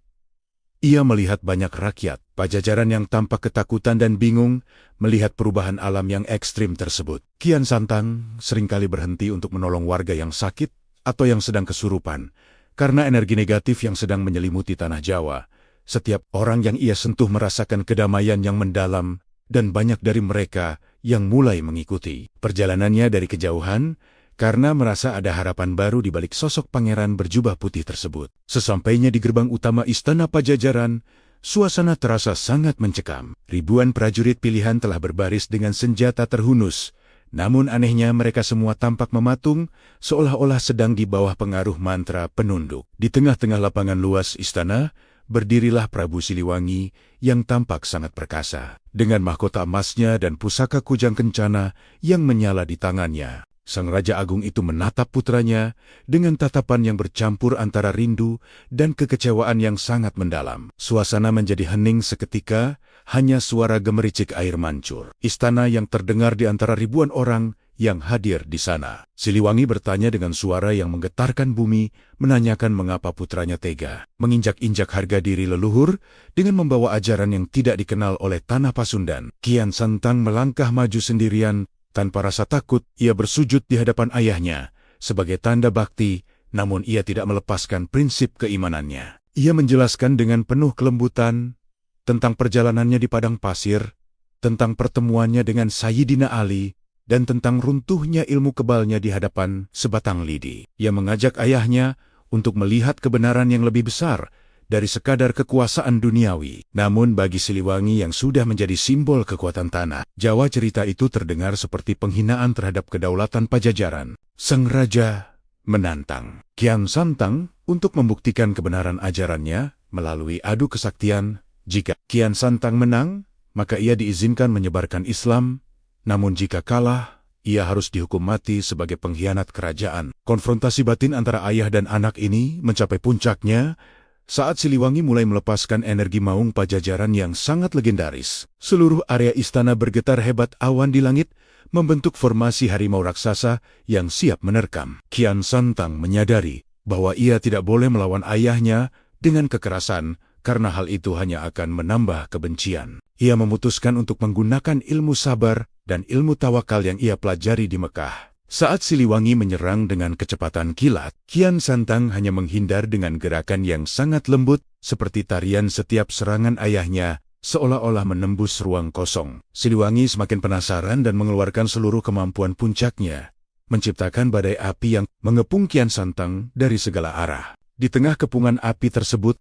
Ia melihat banyak rakyat Pajajaran yang tampak ketakutan dan bingung melihat perubahan alam yang ekstrim tersebut. Kian Santang seringkali berhenti untuk menolong warga yang sakit atau yang sedang kesurupan karena energi negatif yang sedang menyelimuti tanah Jawa. Setiap orang yang ia sentuh merasakan kedamaian yang mendalam, dan banyak dari mereka yang mulai mengikuti perjalanannya dari kejauhan karena merasa ada harapan baru di balik sosok pangeran berjubah putih tersebut. Sesampainya di gerbang utama Istana Pajajaran, suasana terasa sangat mencekam. Ribuan prajurit pilihan telah berbaris dengan senjata terhunus. Namun anehnya mereka semua tampak mematung, seolah-olah sedang di bawah pengaruh mantra penunduk. Di tengah-tengah lapangan luas istana, berdirilah Prabu Siliwangi yang tampak sangat perkasa. Dengan mahkota emasnya dan pusaka kujang kencana yang menyala di tangannya. Sang Raja Agung itu menatap putranya dengan tatapan yang bercampur antara rindu dan kekecewaan yang sangat mendalam. Suasana menjadi hening seketika, hanya suara gemericik air mancur. Istana yang terdengar di antara ribuan orang yang hadir di sana. Siliwangi bertanya dengan suara yang menggetarkan bumi, menanyakan mengapa putranya tega menginjak-injak harga diri leluhur dengan membawa ajaran yang tidak dikenal oleh tanah Pasundan. Kian Santang melangkah maju sendirian. Tanpa rasa takut, ia bersujud di hadapan ayahnya sebagai tanda bakti, namun ia tidak melepaskan prinsip keimanannya. Ia menjelaskan dengan penuh kelembutan tentang perjalanannya di padang pasir, tentang pertemuannya dengan Sayyidina Ali, dan tentang runtuhnya ilmu kebalnya di hadapan sebatang lidi. Ia mengajak ayahnya untuk melihat kebenaran yang lebih besar dari sekadar kekuasaan duniawi. Namun bagi Siliwangi yang sudah menjadi simbol kekuatan tanah Jawa, cerita itu terdengar seperti penghinaan terhadap kedaulatan Pajajaran. Sang Raja menantang Kian Santang untuk membuktikan kebenaran ajarannya melalui adu kesaktian. Jika Kian Santang menang, maka ia diizinkan menyebarkan Islam. Namun jika kalah, ia harus dihukum mati sebagai pengkhianat kerajaan. Konfrontasi batin antara ayah dan anak ini mencapai puncaknya saat Siliwangi mulai melepaskan energi maung Pajajaran yang sangat legendaris. Seluruh area istana bergetar hebat, awan di langit membentuk formasi harimau raksasa yang siap menerkam. Kian Santang menyadari bahwa ia tidak boleh melawan ayahnya dengan kekerasan karena hal itu hanya akan menambah kebencian. Ia memutuskan untuk menggunakan ilmu sabar dan ilmu tawakal yang ia pelajari di Mekah. Saat Siliwangi menyerang dengan kecepatan kilat, Kian Santang hanya menghindar dengan gerakan yang sangat lembut, seperti tarian setiap serangan ayahnya, seolah-olah menembus ruang kosong. Siliwangi semakin penasaran dan mengeluarkan seluruh kemampuan puncaknya, menciptakan badai api yang mengepung Kian Santang dari segala arah. Di tengah kepungan api tersebut,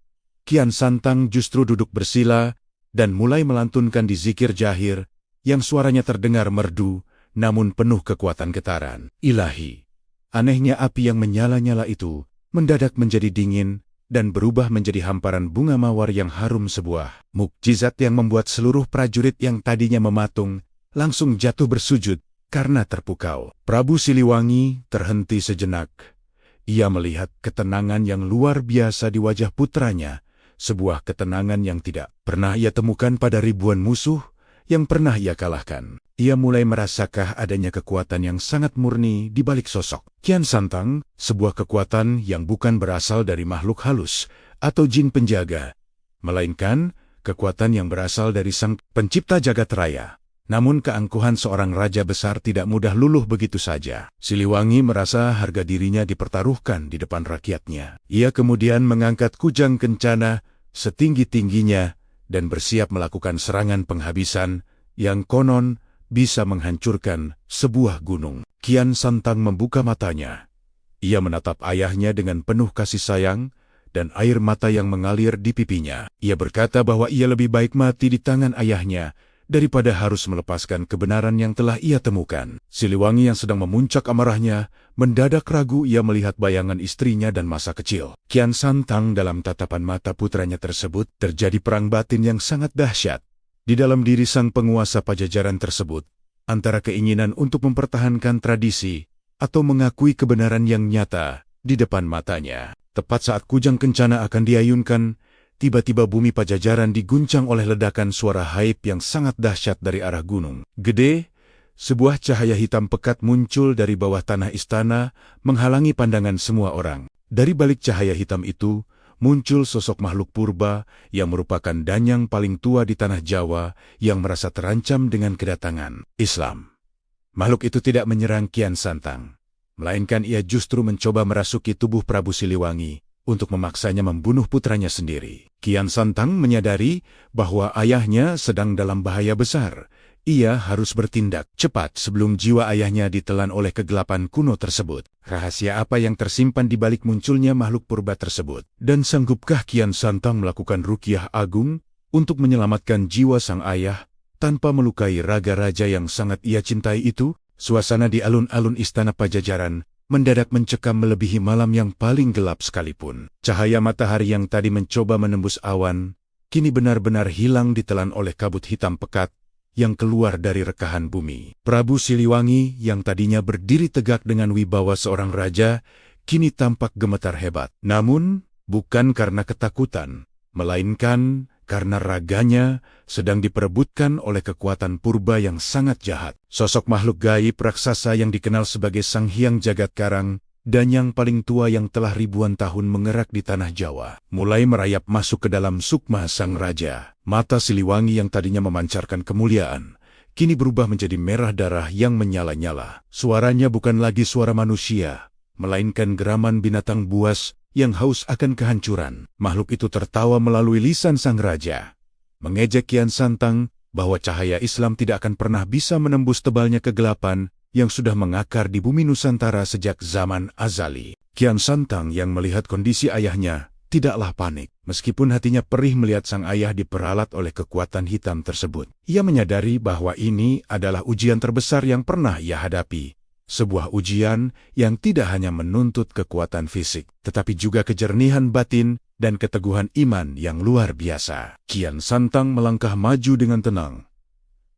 Kian Santang justru duduk bersila dan mulai melantunkan di zikir jahir, yang suaranya terdengar merdu, namun penuh kekuatan getaran. Ilahi. Anehnya api yang menyala-nyala itu mendadak menjadi dingin dan berubah menjadi hamparan bunga mawar yang harum, sebuah mukjizat yang membuat seluruh prajurit yang tadinya mematung langsung jatuh bersujud karena terpukau. Prabu Siliwangi terhenti sejenak. Ia melihat ketenangan yang luar biasa di wajah putranya, sebuah ketenangan yang tidak pernah ia temukan pada ribuan musuh yang pernah ia kalahkan. Ia mulai merasakah adanya kekuatan yang sangat murni di balik sosok Kian Santang, sebuah kekuatan yang bukan berasal dari makhluk halus atau jin penjaga, melainkan kekuatan yang berasal dari Sang Pencipta jagat raya. Namun keangkuhan seorang raja besar tidak mudah luluh begitu saja. Siliwangi merasa harga dirinya dipertaruhkan di depan rakyatnya. Ia kemudian mengangkat kujang kencana setinggi-tingginya dan bersiap melakukan serangan penghabisan yang konon bisa menghancurkan sebuah gunung. Kian Santang membuka matanya. Ia menatap ayahnya dengan penuh kasih sayang, dan air mata yang mengalir di pipinya. Ia berkata bahwa ia lebih baik mati di tangan ayahnya daripada harus melepaskan kebenaran yang telah ia temukan. Siliwangi yang sedang memuncak amarahnya, mendadak ragu ia melihat bayangan istrinya dan masa kecil. Kian Santang dalam tatapan mata putranya tersebut terjadi perang batin yang sangat dahsyat. Di dalam diri sang penguasa Pajajaran tersebut, antara keinginan untuk mempertahankan tradisi atau mengakui kebenaran yang nyata di depan matanya. Tepat saat kujang kencana akan diayunkan, tiba-tiba bumi Pajajaran diguncang oleh ledakan suara haib yang sangat dahsyat dari arah gunung gede. Sebuah cahaya hitam pekat muncul dari bawah tanah istana, menghalangi pandangan semua orang. Dari balik cahaya hitam itu, muncul sosok makhluk purba yang merupakan danyang paling tua di tanah Jawa yang merasa terancam dengan kedatangan Islam. Makhluk itu tidak menyerang Kian Santang, melainkan ia justru mencoba merasuki tubuh Prabu Siliwangi untuk memaksanya membunuh putranya sendiri. Kian Santang menyadari bahwa ayahnya sedang dalam bahaya besar. Ia harus bertindak cepat sebelum jiwa ayahnya ditelan oleh kegelapan kuno tersebut. Rahasia apa yang tersimpan di balik munculnya makhluk purba tersebut? Dan sanggupkah Kian Santang melakukan ruqyah agung untuk menyelamatkan jiwa sang ayah tanpa melukai raga raja yang sangat ia cintai itu? Suasana di alun-alun istana Pajajaran mendadak mencekam melebihi malam yang paling gelap sekalipun. Cahaya matahari yang tadi mencoba menembus awan, kini benar-benar hilang ditelan oleh kabut hitam pekat yang keluar dari rekahan bumi. Prabu Siliwangi yang tadinya berdiri tegak dengan wibawa seorang raja, kini tampak gemetar hebat. Namun, bukan karena ketakutan, melainkan karena raganya sedang diperebutkan oleh kekuatan purba yang sangat jahat. Sosok makhluk gaib raksasa yang dikenal sebagai Sang Hyang Jagat Karang, dan yang paling tua yang telah ribuan tahun mengerak di tanah Jawa, mulai merayap masuk ke dalam sukma sang raja. Mata Siliwangi yang tadinya memancarkan kemuliaan, kini berubah menjadi merah darah yang menyala-nyala. Suaranya bukan lagi suara manusia, melainkan geraman binatang buas yang haus akan kehancuran. Makhluk itu tertawa melalui lisan sang raja, mengejek Kian Santang bahwa cahaya Islam tidak akan pernah bisa menembus tebalnya kegelapan yang sudah mengakar di bumi Nusantara sejak zaman azali. Kian Santang yang melihat kondisi ayahnya tidaklah panik. Meskipun hatinya perih melihat sang ayah diperalat oleh kekuatan hitam tersebut. Ia menyadari bahwa ini adalah ujian terbesar yang pernah ia hadapi. Sebuah ujian yang tidak hanya menuntut kekuatan fisik, tetapi juga kejernihan batin dan keteguhan iman yang luar biasa. Kian Santang melangkah maju dengan tenang.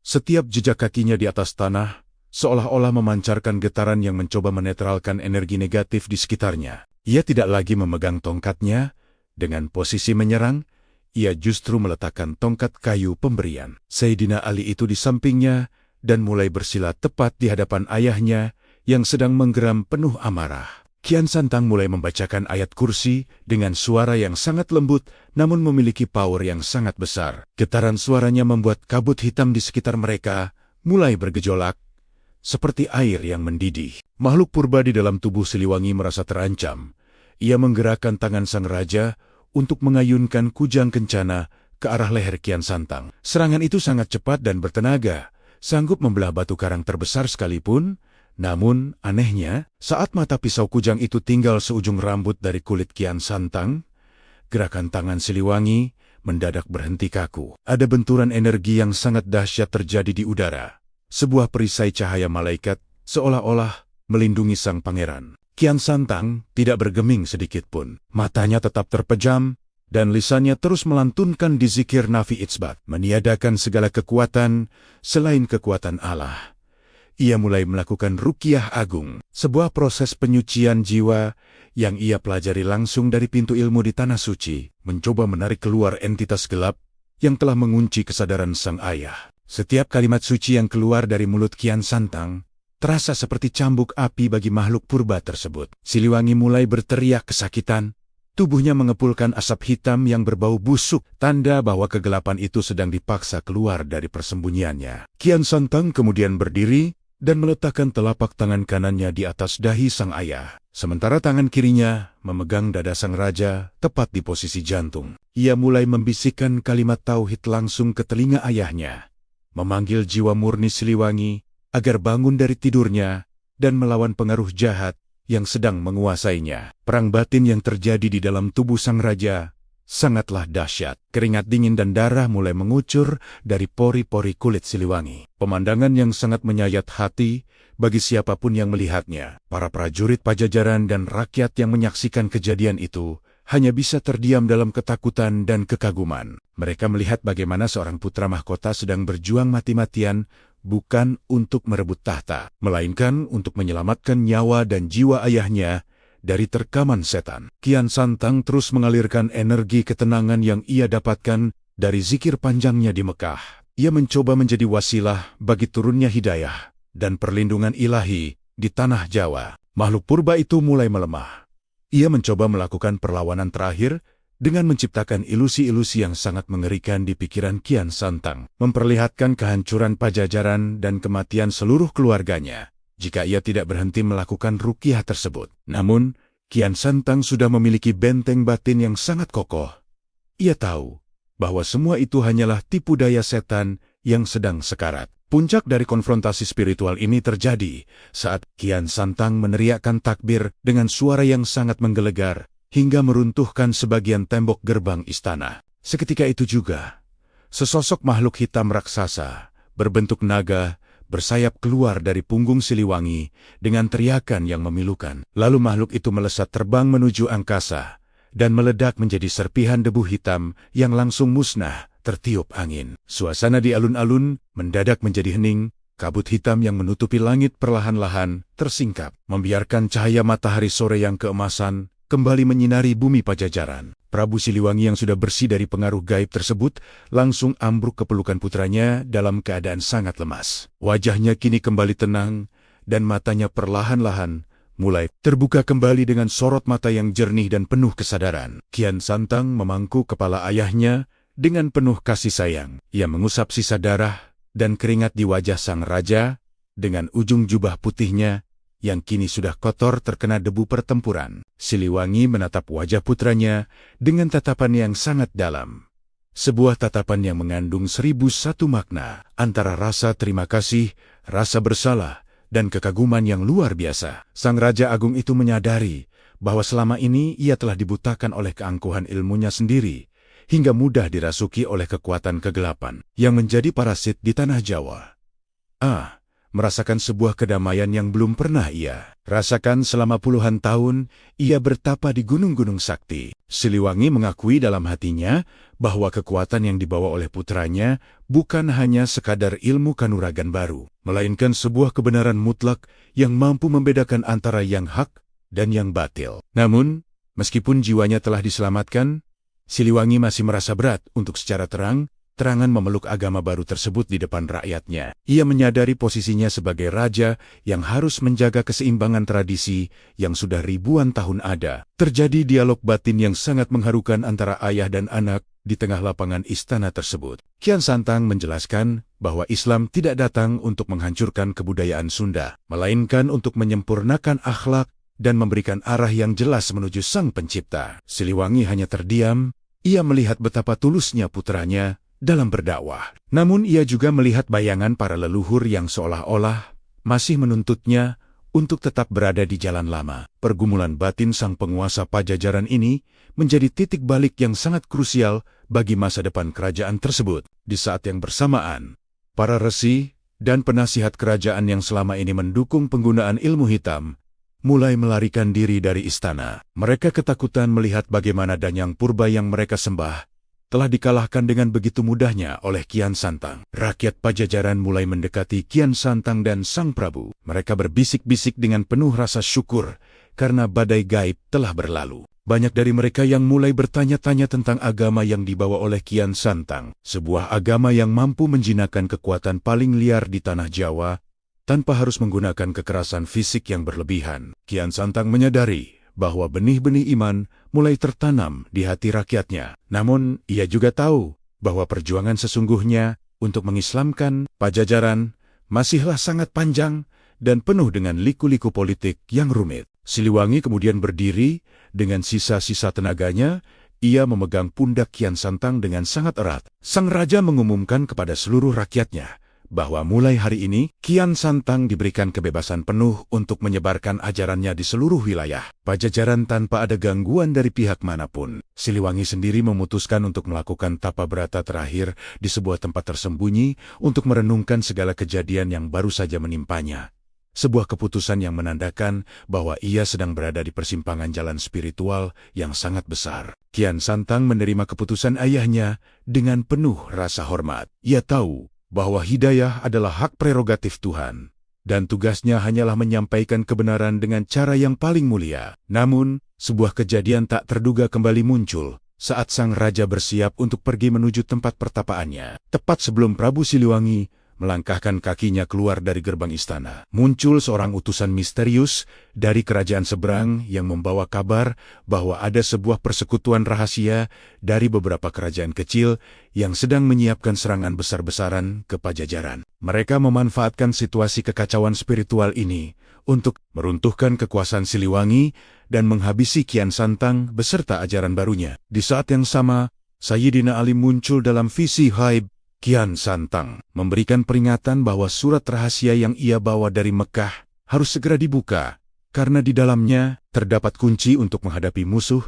Setiap jejak kakinya di atas tanah seolah-olah memancarkan getaran yang mencoba menetralkan energi negatif di sekitarnya. Ia tidak lagi memegang tongkatnya. Dengan posisi menyerang, ia justru meletakkan tongkat kayu pemberian. Sayyidina Ali itu di sampingnya dan mulai bersila tepat di hadapan ayahnya yang sedang menggeram penuh amarah. Kian Santang mulai membacakan ayat kursi dengan suara yang sangat lembut namun memiliki power yang sangat besar. Getaran suaranya membuat kabut hitam di sekitar mereka mulai bergejolak seperti air yang mendidih. Makhluk purba di dalam tubuh Siliwangi merasa terancam. Ia menggerakkan tangan sang raja untuk mengayunkan kujang kencana ke arah leher Kian Santang. Serangan itu sangat cepat dan bertenaga, sanggup membelah batu karang terbesar sekalipun. Namun, anehnya, saat mata pisau kujang itu tinggal seujung rambut dari kulit Kian Santang, gerakan tangan Siliwangi mendadak berhenti kaku. Ada benturan energi yang sangat dahsyat terjadi di udara. Sebuah perisai cahaya malaikat seolah-olah melindungi sang pangeran. Kian Santang tidak bergeming sedikitpun. Matanya tetap terpejam, dan lisannya terus melantunkan di zikir Nafi Itsbat, meniadakan segala kekuatan selain kekuatan Allah. Ia mulai melakukan ruqyah agung, sebuah proses penyucian jiwa yang ia pelajari langsung dari pintu ilmu di Tanah Suci, mencoba menarik keluar entitas gelap yang telah mengunci kesadaran sang ayah. Setiap kalimat suci yang keluar dari mulut Kian Santang terasa seperti cambuk api bagi makhluk purba tersebut. Siliwangi mulai berteriak kesakitan. Tubuhnya mengepulkan asap hitam yang berbau busuk, tanda bahwa kegelapan itu sedang dipaksa keluar dari persembunyiannya. Kian Santang kemudian berdiri dan meletakkan telapak tangan kanannya di atas dahi sang ayah. Sementara tangan kirinya memegang dada sang raja tepat di posisi jantung. Ia mulai membisikkan kalimat tauhid langsung ke telinga ayahnya, memanggil jiwa murni Siliwangi agar bangun dari tidurnya dan melawan pengaruh jahat yang sedang menguasainya. Perang batin yang terjadi di dalam tubuh sang raja sangatlah dahsyat. Keringat dingin dan darah mulai mengucur dari pori-pori kulit Siliwangi. Pemandangan yang sangat menyayat hati bagi siapapun yang melihatnya. Para prajurit Pajajaran dan rakyat yang menyaksikan kejadian itu hanya bisa terdiam dalam ketakutan dan kekaguman. Mereka melihat bagaimana seorang putra mahkota sedang berjuang mati-matian, bukan untuk merebut tahta, melainkan untuk menyelamatkan nyawa dan jiwa ayahnya dari terkaman setan. Kian Santang terus mengalirkan energi ketenangan yang ia dapatkan dari zikir panjangnya di Mekah. Ia mencoba menjadi wasilah bagi turunnya hidayah dan perlindungan ilahi di tanah Jawa. Makhluk purba itu mulai melemah. Ia mencoba melakukan perlawanan terakhir dengan menciptakan ilusi-ilusi yang sangat mengerikan di pikiran Kian Santang, memperlihatkan kehancuran Pajajaran dan kematian seluruh keluarganya jika ia tidak berhenti melakukan ruqyah tersebut. Namun, Kian Santang sudah memiliki benteng batin yang sangat kokoh. Ia tahu bahwa semua itu hanyalah tipu daya setan yang sedang sekarat. Puncak dari konfrontasi spiritual ini terjadi saat Kian Santang meneriakkan takbir dengan suara yang sangat menggelegar hingga meruntuhkan sebagian tembok gerbang istana. Seketika itu juga, sesosok makhluk hitam raksasa berbentuk naga bersayap keluar dari punggung Siliwangi dengan teriakan yang memilukan. Lalu makhluk itu melesat terbang menuju angkasa dan meledak menjadi serpihan debu hitam yang langsung musnah tertiup angin. Suasana di alun-alun mendadak menjadi hening, kabut hitam yang menutupi langit perlahan-lahan tersingkap, membiarkan cahaya matahari sore yang keemasan kembali menyinari bumi Pajajaran. Prabu Siliwangi yang sudah bersih dari pengaruh gaib tersebut langsung ambruk ke pelukan putranya dalam keadaan sangat lemas. Wajahnya kini kembali tenang dan matanya perlahan-lahan mulai terbuka kembali dengan sorot mata yang jernih dan penuh kesadaran. Kian Santang memangku kepala ayahnya dengan penuh kasih sayang. Ia mengusap sisa darah dan keringat di wajah sang raja dengan ujung jubah putihnya yang kini sudah kotor terkena debu pertempuran. Siliwangi menatap wajah putranya dengan tatapan yang sangat dalam. Sebuah tatapan yang mengandung 1001 makna antara rasa terima kasih, rasa bersalah, dan kekaguman yang luar biasa. Sang Raja Agung itu menyadari bahwa selama ini ia telah dibutakan oleh keangkuhan ilmunya sendiri, hingga mudah dirasuki oleh kekuatan kegelapan yang menjadi parasit di tanah Jawa. Merasakan sebuah kedamaian yang belum pernah ia rasakan selama puluhan tahun ia bertapa di gunung-gunung sakti. Siliwangi mengakui dalam hatinya bahwa kekuatan yang dibawa oleh putranya bukan hanya sekadar ilmu kanuragan baru, melainkan sebuah kebenaran mutlak yang mampu membedakan antara yang hak dan yang batil. Namun, meskipun jiwanya telah diselamatkan, Siliwangi masih merasa berat untuk secara terang-terangan memeluk agama baru tersebut di depan rakyatnya. Ia menyadari posisinya sebagai raja yang harus menjaga keseimbangan tradisi yang sudah ribuan tahun ada. Terjadi dialog batin yang sangat mengharukan antara ayah dan anak di tengah lapangan istana tersebut. Kian Santang menjelaskan bahwa Islam tidak datang untuk menghancurkan kebudayaan Sunda, melainkan untuk menyempurnakan akhlak dan memberikan arah yang jelas menuju Sang Pencipta. Siliwangi hanya terdiam. Ia melihat betapa tulusnya putranya dalam berdakwah. Namun ia juga melihat bayangan para leluhur yang seolah-olah masih menuntutnya untuk tetap berada di jalan lama. Pergumulan batin sang penguasa Pajajaran ini menjadi titik balik yang sangat krusial bagi masa depan kerajaan tersebut. Di saat yang bersamaan, para resi dan penasihat kerajaan yang selama ini mendukung penggunaan ilmu hitam mulai melarikan diri dari istana. Mereka ketakutan melihat bagaimana danyang purba yang mereka sembah telah dikalahkan dengan begitu mudahnya oleh Kian Santang. Rakyat Pajajaran mulai mendekati Kian Santang dan Sang Prabu. Mereka berbisik-bisik dengan penuh rasa syukur karena badai gaib telah berlalu. Banyak dari mereka yang mulai bertanya-tanya tentang agama yang dibawa oleh Kian Santang. Sebuah agama yang mampu menjinakkan kekuatan paling liar di tanah Jawa tanpa harus menggunakan kekerasan fisik yang berlebihan. Kian Santang menyadari bahwa benih-benih iman mulai tertanam di hati rakyatnya. Namun, ia juga tahu bahwa perjuangan sesungguhnya untuk mengislamkan Pajajaran masihlah sangat panjang dan penuh dengan liku-liku politik yang rumit. Siliwangi kemudian berdiri dengan sisa-sisa tenaganya. Ia memegang pundak Kian Santang dengan sangat erat. Sang raja mengumumkan kepada seluruh rakyatnya bahwa mulai hari ini, Kian Santang diberikan kebebasan penuh untuk menyebarkan ajarannya di seluruh wilayah Pajajaran tanpa ada gangguan dari pihak manapun. Siliwangi sendiri memutuskan untuk melakukan tapa berata terakhir di sebuah tempat tersembunyi untuk merenungkan segala kejadian yang baru saja menimpanya. Sebuah keputusan yang menandakan bahwa ia sedang berada di persimpangan jalan spiritual yang sangat besar. Kian Santang menerima keputusan ayahnya dengan penuh rasa hormat. Ia tahu bahwa hidayah adalah hak prerogatif Tuhan, dan tugasnya hanyalah menyampaikan kebenaran dengan cara yang paling mulia. Namun, sebuah kejadian tak terduga kembali muncul saat sang raja bersiap untuk pergi menuju tempat pertapaannya. Tepat sebelum Prabu Siliwangi melangkahkan kakinya keluar dari gerbang istana, muncul seorang utusan misterius dari kerajaan seberang yang membawa kabar bahwa ada sebuah persekutuan rahasia dari beberapa kerajaan kecil yang sedang menyiapkan serangan besar-besaran ke Pajajaran. Mereka memanfaatkan situasi kekacauan spiritual ini untuk meruntuhkan kekuasaan Siliwangi dan menghabisi Kian Santang beserta ajaran barunya. Di saat yang sama, Sayyidina Ali muncul dalam visi gaib. Kian Santang memberikan peringatan bahwa surat rahasia yang ia bawa dari Mekah harus segera dibuka, karena di dalamnya terdapat kunci untuk menghadapi musuh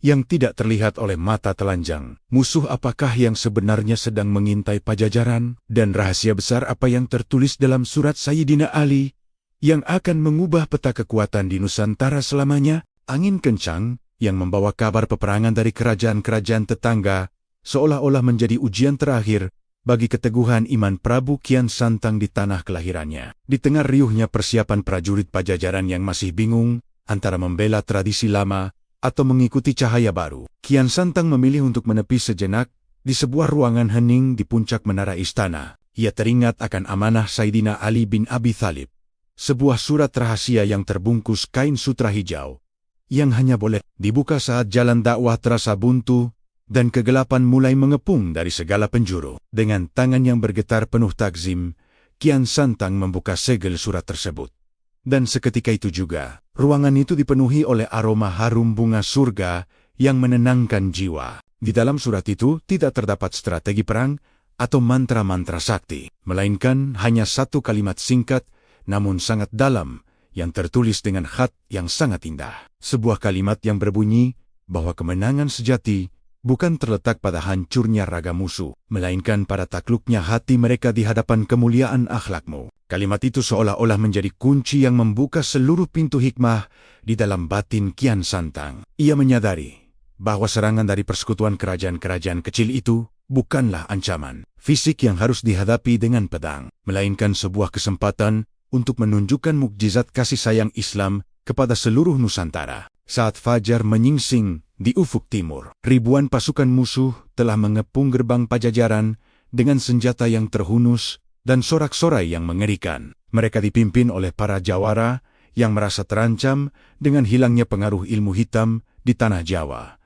yang tidak terlihat oleh mata telanjang. Musuh apakah yang sebenarnya sedang mengintai Pajajaran, dan rahasia besar apa yang tertulis dalam surat Sayyidina Ali yang akan mengubah peta kekuatan di Nusantara selamanya? Angin kencang yang membawa kabar peperangan dari kerajaan-kerajaan tetangga seolah-olah menjadi ujian terakhir bagi keteguhan iman Prabu Kian Santang di tanah kelahirannya. Di tengah riuhnya persiapan prajurit Pajajaran yang masih bingung antara membela tradisi lama atau mengikuti cahaya baru, Kian Santang memilih untuk menepi sejenak di sebuah ruangan hening di puncak menara istana. Ia teringat akan amanah Sayyidina Ali bin Abi Thalib, sebuah surat rahasia yang terbungkus kain sutra hijau, yang hanya boleh dibuka saat jalan dakwah terasa buntu dan kegelapan mulai mengepung dari segala penjuru. Dengan tangan yang bergetar penuh takzim, Kian Santang membuka segel surat tersebut. Dan seketika itu juga, ruangan itu dipenuhi oleh aroma harum bunga surga yang menenangkan jiwa. Di dalam surat itu tidak terdapat strategi perang atau mantra-mantra sakti, melainkan hanya satu kalimat singkat namun sangat dalam yang tertulis dengan khat yang sangat indah. Sebuah kalimat yang berbunyi bahwa kemenangan sejati bukan terletak pada hancurnya raga musuh, melainkan pada takluknya hati mereka di hadapan kemuliaan akhlakmu. Kalimat itu seolah-olah menjadi kunci yang membuka seluruh pintu hikmah di dalam batin Kian Santang. Ia menyadari bahwa serangan dari persekutuan kerajaan-kerajaan kecil itu bukanlah ancaman fisik yang harus dihadapi dengan pedang, melainkan sebuah kesempatan untuk menunjukkan mukjizat kasih sayang Islam kepada seluruh Nusantara. Saat fajar menyingsing di ufuk timur, ribuan pasukan musuh telah mengepung gerbang Pajajaran dengan senjata yang terhunus dan sorak-sorai yang mengerikan. Mereka dipimpin oleh para jawara yang merasa terancam dengan hilangnya pengaruh ilmu hitam di tanah Jawa.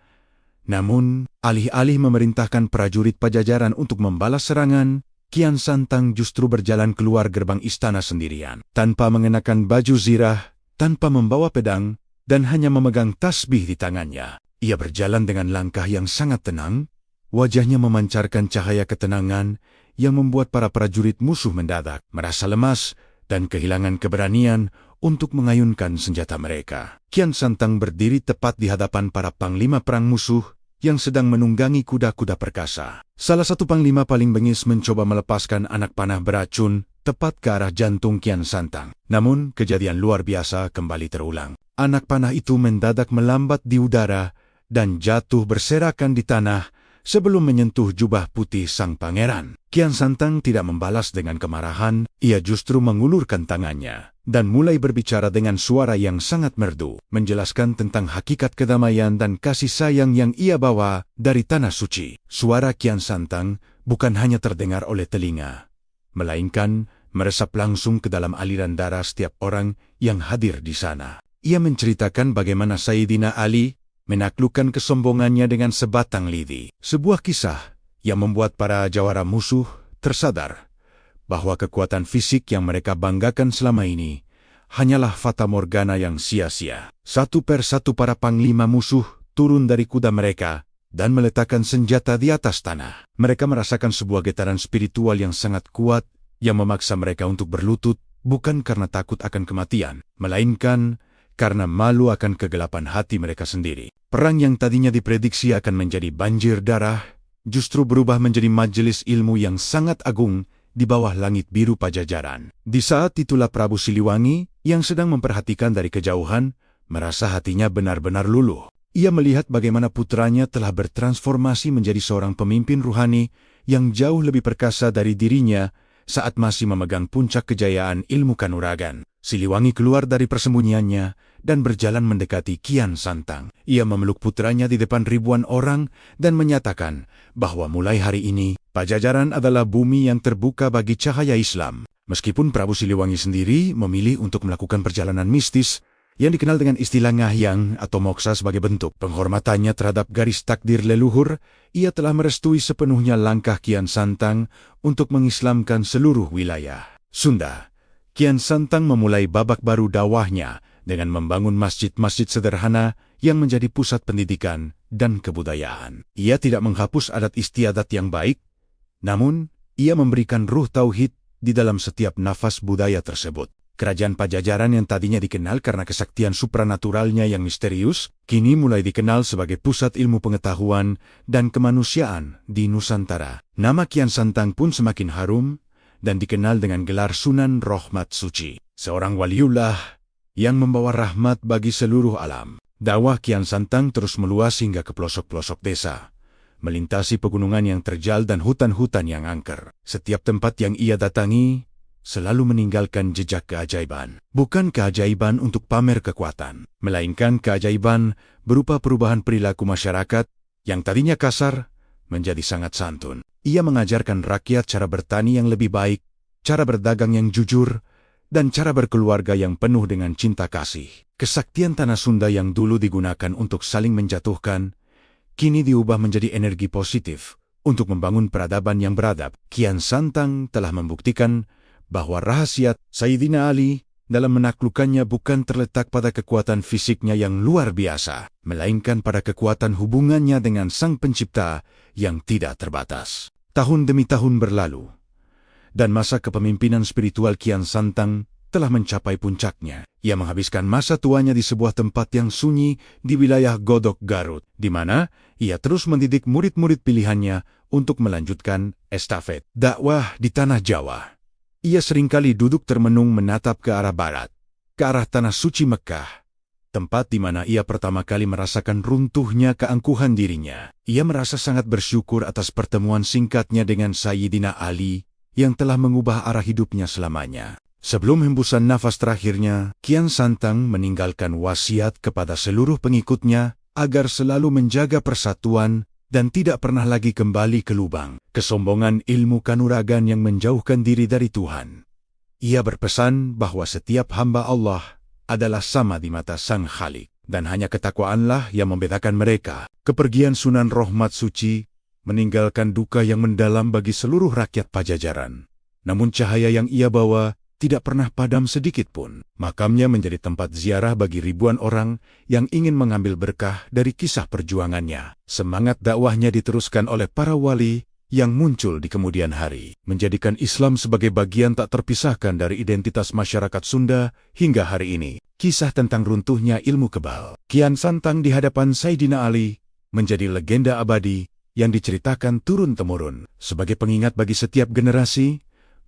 Namun, alih-alih memerintahkan prajurit Pajajaran untuk membalas serangan, Kian Santang justru berjalan keluar gerbang istana sendirian, tanpa mengenakan baju zirah, tanpa membawa pedang, dan hanya memegang tasbih di tangannya. Ia berjalan dengan langkah yang sangat tenang, wajahnya memancarkan cahaya ketenangan yang membuat para prajurit musuh mendadak merasa lemas dan kehilangan keberanian untuk mengayunkan senjata mereka. Kian Santang berdiri tepat di hadapan para panglima perang musuh yang sedang menunggangi kuda-kuda perkasa. Salah satu panglima paling bengis mencoba melepaskan anak panah beracun tepat ke arah jantung Kian Santang. Namun, kejadian luar biasa kembali terulang. Anak panah itu mendadak melambat di udara dan jatuh berserakan di tanah sebelum menyentuh jubah putih sang pangeran. Kian Santang tidak membalas dengan kemarahan, ia justru mengulurkan tangannya dan mulai berbicara dengan suara yang sangat merdu, menjelaskan tentang hakikat kedamaian dan kasih sayang yang ia bawa dari tanah suci. Suara Kian Santang bukan hanya terdengar oleh telinga, melainkan meresap langsung ke dalam aliran darah setiap orang yang hadir di sana. Ia menceritakan bagaimana Sayyidina Ali menaklukkan kesombongannya dengan sebatang lidi. Sebuah kisah yang membuat para jawara musuh tersadar bahwa kekuatan fisik yang mereka banggakan selama ini hanyalah fata morgana yang sia-sia. Satu persatu para panglima musuh turun dari kuda mereka dan meletakkan senjata di atas tanah. Mereka merasakan sebuah getaran spiritual yang sangat kuat yang memaksa mereka untuk berlutut bukan karena takut akan kematian, melainkan karena malu akan kegelapan hati mereka sendiri. Perang yang tadinya diprediksi akan menjadi banjir darah, justru berubah menjadi majelis ilmu yang sangat agung di bawah langit biru Pajajaran. Di saat itulah Prabu Siliwangi, yang sedang memperhatikan dari kejauhan, merasa hatinya benar-benar luluh. Ia melihat bagaimana putranya telah bertransformasi menjadi seorang pemimpin ruhani yang jauh lebih perkasa dari dirinya saat masih memegang puncak kejayaan ilmu kanuragan. Siliwangi keluar dari persembunyiannya dan berjalan mendekati Kian Santang. Ia memeluk putranya di depan ribuan orang dan menyatakan bahwa mulai hari ini, Pajajaran adalah bumi yang terbuka bagi cahaya Islam. Meskipun Prabu Siliwangi sendiri memilih untuk melakukan perjalanan mistis yang dikenal dengan istilah ngahyang atau moksa sebagai bentuk penghormatannya terhadap garis takdir leluhur, ia telah merestui sepenuhnya langkah Kian Santang untuk mengislamkan seluruh wilayah Sunda. Kian Santang memulai babak baru dakwahnya dengan membangun masjid-masjid sederhana yang menjadi pusat pendidikan dan kebudayaan. Ia tidak menghapus adat istiadat yang baik, namun ia memberikan ruh tauhid di dalam setiap nafas budaya tersebut. Kerajaan Pajajaran yang tadinya dikenal karena kesaktian supranaturalnya yang misterius, kini mulai dikenal sebagai pusat ilmu pengetahuan dan kemanusiaan di Nusantara. Nama Kian Santang pun semakin harum dan dikenal dengan gelar Sunan Rohmat Suci, seorang waliullah yang membawa rahmat bagi seluruh alam. Dakwah Kian Santang terus meluas hingga ke pelosok-pelosok desa, melintasi pegunungan yang terjal dan hutan-hutan yang angker. Setiap tempat yang ia datangi selalu meninggalkan jejak keajaiban. Bukan keajaiban untuk pamer kekuatan, melainkan keajaiban berupa perubahan perilaku masyarakat yang tadinya kasar menjadi sangat santun. Ia mengajarkan rakyat cara bertani yang lebih baik, cara berdagang yang jujur, dan cara berkeluarga yang penuh dengan cinta kasih. Kesaktian tanah Sunda yang dulu digunakan untuk saling menjatuhkan, kini diubah menjadi energi positif untuk membangun peradaban yang beradab. Kian Santang telah membuktikan bahwa rahasia Sayyidina Ali dalam menaklukkannya bukan terletak pada kekuatan fisiknya yang luar biasa, melainkan pada kekuatan hubungannya dengan Sang Pencipta yang tidak terbatas. Tahun demi tahun berlalu, dan masa kepemimpinan spiritual Kian Santang telah mencapai puncaknya. Ia menghabiskan masa tuanya di sebuah tempat yang sunyi di wilayah Godok, Garut, di mana ia terus mendidik murid-murid pilihannya untuk melanjutkan estafet dakwah di tanah Jawa. Ia seringkali duduk termenung menatap ke arah barat, ke arah tanah suci Mekah, tempat di mana ia pertama kali merasakan runtuhnya keangkuhan dirinya. Ia merasa sangat bersyukur atas pertemuan singkatnya dengan Sayyidina Ali yang telah mengubah arah hidupnya selamanya. Sebelum hembusan nafas terakhirnya, Kian Santang meninggalkan wasiat kepada seluruh pengikutnya agar selalu menjaga persatuan dan tidak pernah lagi kembali ke lubang kesombongan ilmu kanuragan yang menjauhkan diri dari Tuhan. Ia berpesan bahwa setiap hamba Allah adalah sama di mata Sang Khalik, dan hanya ketakwaanlah yang membedakan mereka. Kepergian Sunan Rohmat Suci meninggalkan duka yang mendalam bagi seluruh rakyat Pajajaran. Namun cahaya yang ia bawa tidak pernah padam sedikit pun. Makamnya menjadi tempat ziarah bagi ribuan orang yang ingin mengambil berkah dari kisah perjuangannya. Semangat dakwahnya diteruskan oleh para wali yang muncul di kemudian hari, menjadikan Islam sebagai bagian tak terpisahkan dari identitas masyarakat Sunda hingga hari ini. Kisah tentang runtuhnya ilmu kebal Kian Santang di hadapan Sayyidina Ali menjadi legenda abadi yang diceritakan turun-temurun sebagai pengingat bagi setiap generasi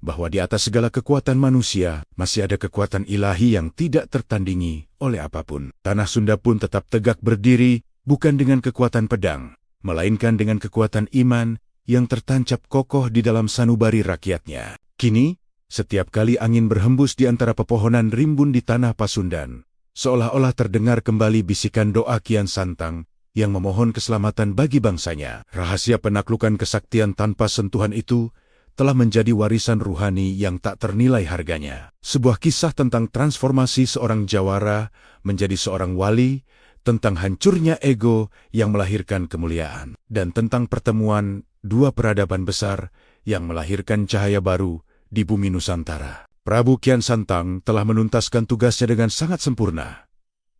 bahwa di atas segala kekuatan manusia, masih ada kekuatan ilahi yang tidak tertandingi oleh apapun. Tanah Sunda pun tetap tegak berdiri, bukan dengan kekuatan pedang, melainkan dengan kekuatan iman yang tertancap kokoh di dalam sanubari rakyatnya. Kini, setiap kali angin berhembus di antara pepohonan rimbun di tanah Pasundan, seolah-olah terdengar kembali bisikan doa Kian Santang yang memohon keselamatan bagi bangsanya. Rahasia penaklukan kesaktian tanpa sentuhan itu telah menjadi warisan ruhani yang tak ternilai harganya. Sebuah kisah tentang transformasi seorang jawara menjadi seorang wali, tentang hancurnya ego yang melahirkan kemuliaan, dan tentang pertemuan dua peradaban besar yang melahirkan cahaya baru di bumi Nusantara. Prabu Kian Santang telah menuntaskan tugasnya dengan sangat sempurna.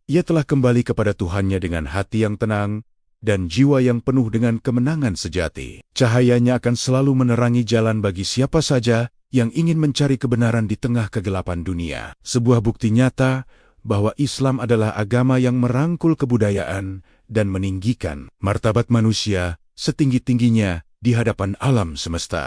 Ia telah kembali kepada Tuhannya dengan hati yang tenang dan jiwa yang penuh dengan kemenangan sejati. Cahayanya akan selalu menerangi jalan bagi siapa saja yang ingin mencari kebenaran di tengah kegelapan dunia. Sebuah bukti nyata bahwa Islam adalah agama yang merangkul kebudayaan dan meninggikan martabat manusia setinggi-tingginya di hadapan alam semesta.